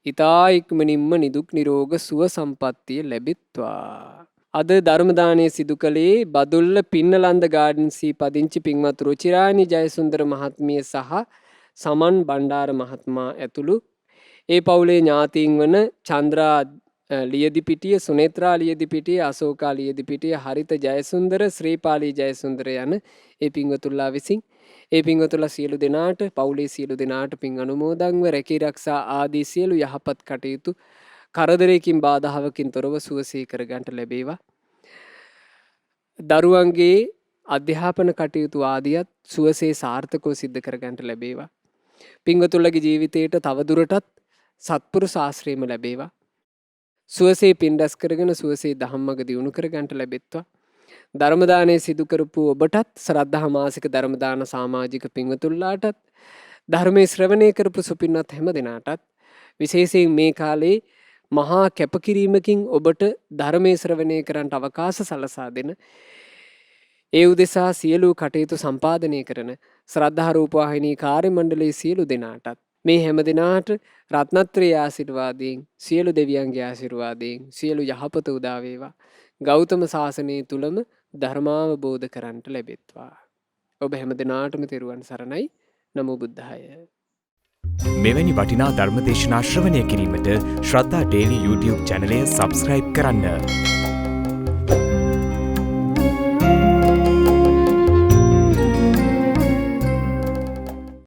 ඊතා ඉක්මනින්ම නිදුක් නිරෝග සුව සම්පන්නිය ලැබෙත්වා. අද ධර්ම දානයේ සිදු කළේ බදුල්ල පින්නලන්ද ගාඩන්සී පදිංචි පින්වත් රුචිරානි ජයසුන්දර මහත්මිය සහ සමන් බණ්ඩාර මහත්මයා ඇතුළු ඒ පවුලේ ඥාතීන් වන චන්ද්‍රා ලියදිපිටිය, සුනේත්‍රා ලියදිපිටිය, අශෝකා ලියදිපිටිය, හරිත ජයසුන්දර, ශ්‍රීපාලී ජයසුන්දර යන ඒ පින්වතුන්ලා විසින් ඒ පින්වතුන්ලා සියලු දෙනාට පවුලේ සියලු දෙනාට පින් අනුමෝදන්ව රැකී ආරක්ෂා ආදී සියලු යහපත් කටයුතු කරදරයකින් බාධාවකින් තොරව සුවසේ කරගන්නට ලැබේවා. දරුවන්ගේ අධ්‍යාපන කටයුතු ආදියත් සුවසේ සාර්ථකව සිද්ධ කරගන්නට ලැබේවා. පින්වතුන්ලගේ ජීවිතයට තවදුරටත් සත්පුරුෂ ආශ්‍රයම ලැබේවා. සුවසේ පින් රැස් කරගෙන සුවසේ ධම්මග දියුණු කරගන්නට ලැබෙත්වා. ධර්ම දානයේ සිදු කරපු ඔබටත්, ශ්‍රද්ධා මාසික ධර්ම දාන සමාජික පින්වතුන්ලාටත්, ධර්මයේ ශ්‍රවණය කරපු සුපින්වත් හැම දෙනාටත් විශේෂයෙන් මේ කාලේ මහා කැපකිරීමකින් ඔබට ධර්මයේ ශ්‍රවණය කරන්නට අවකාශ සලසා දෙන ඒ උදෙසා සියලු කටයුතු සම්පාදනය කරන ශ්‍රද්ධා රූපවාහිනී කාර්ය මණ්ඩලයේ සියලු දෙනාටත් මේ හැම දිනාට රත්නත්‍රයේ ආශිර්වාදයෙන්, සියලු දෙවියන්ගේ ආශිර්වාදයෙන් සියලු යහපත උදා වේවා. ගෞතම සාසනය තුලම ධර්මාවබෝධ කරන්ට ලැබෙත්වා. ඔබ හැම දිනාටම තෙරුවන් සරණයි. නමෝ බුද්ධාය. මෙවැනි වටිනා ධර්මදේශනා ශ්‍රවණය කිරීමට ශ්‍රද්ධා ඩේලි YouTube චැනලය සබස්ක්‍රයිබ් කරන්න.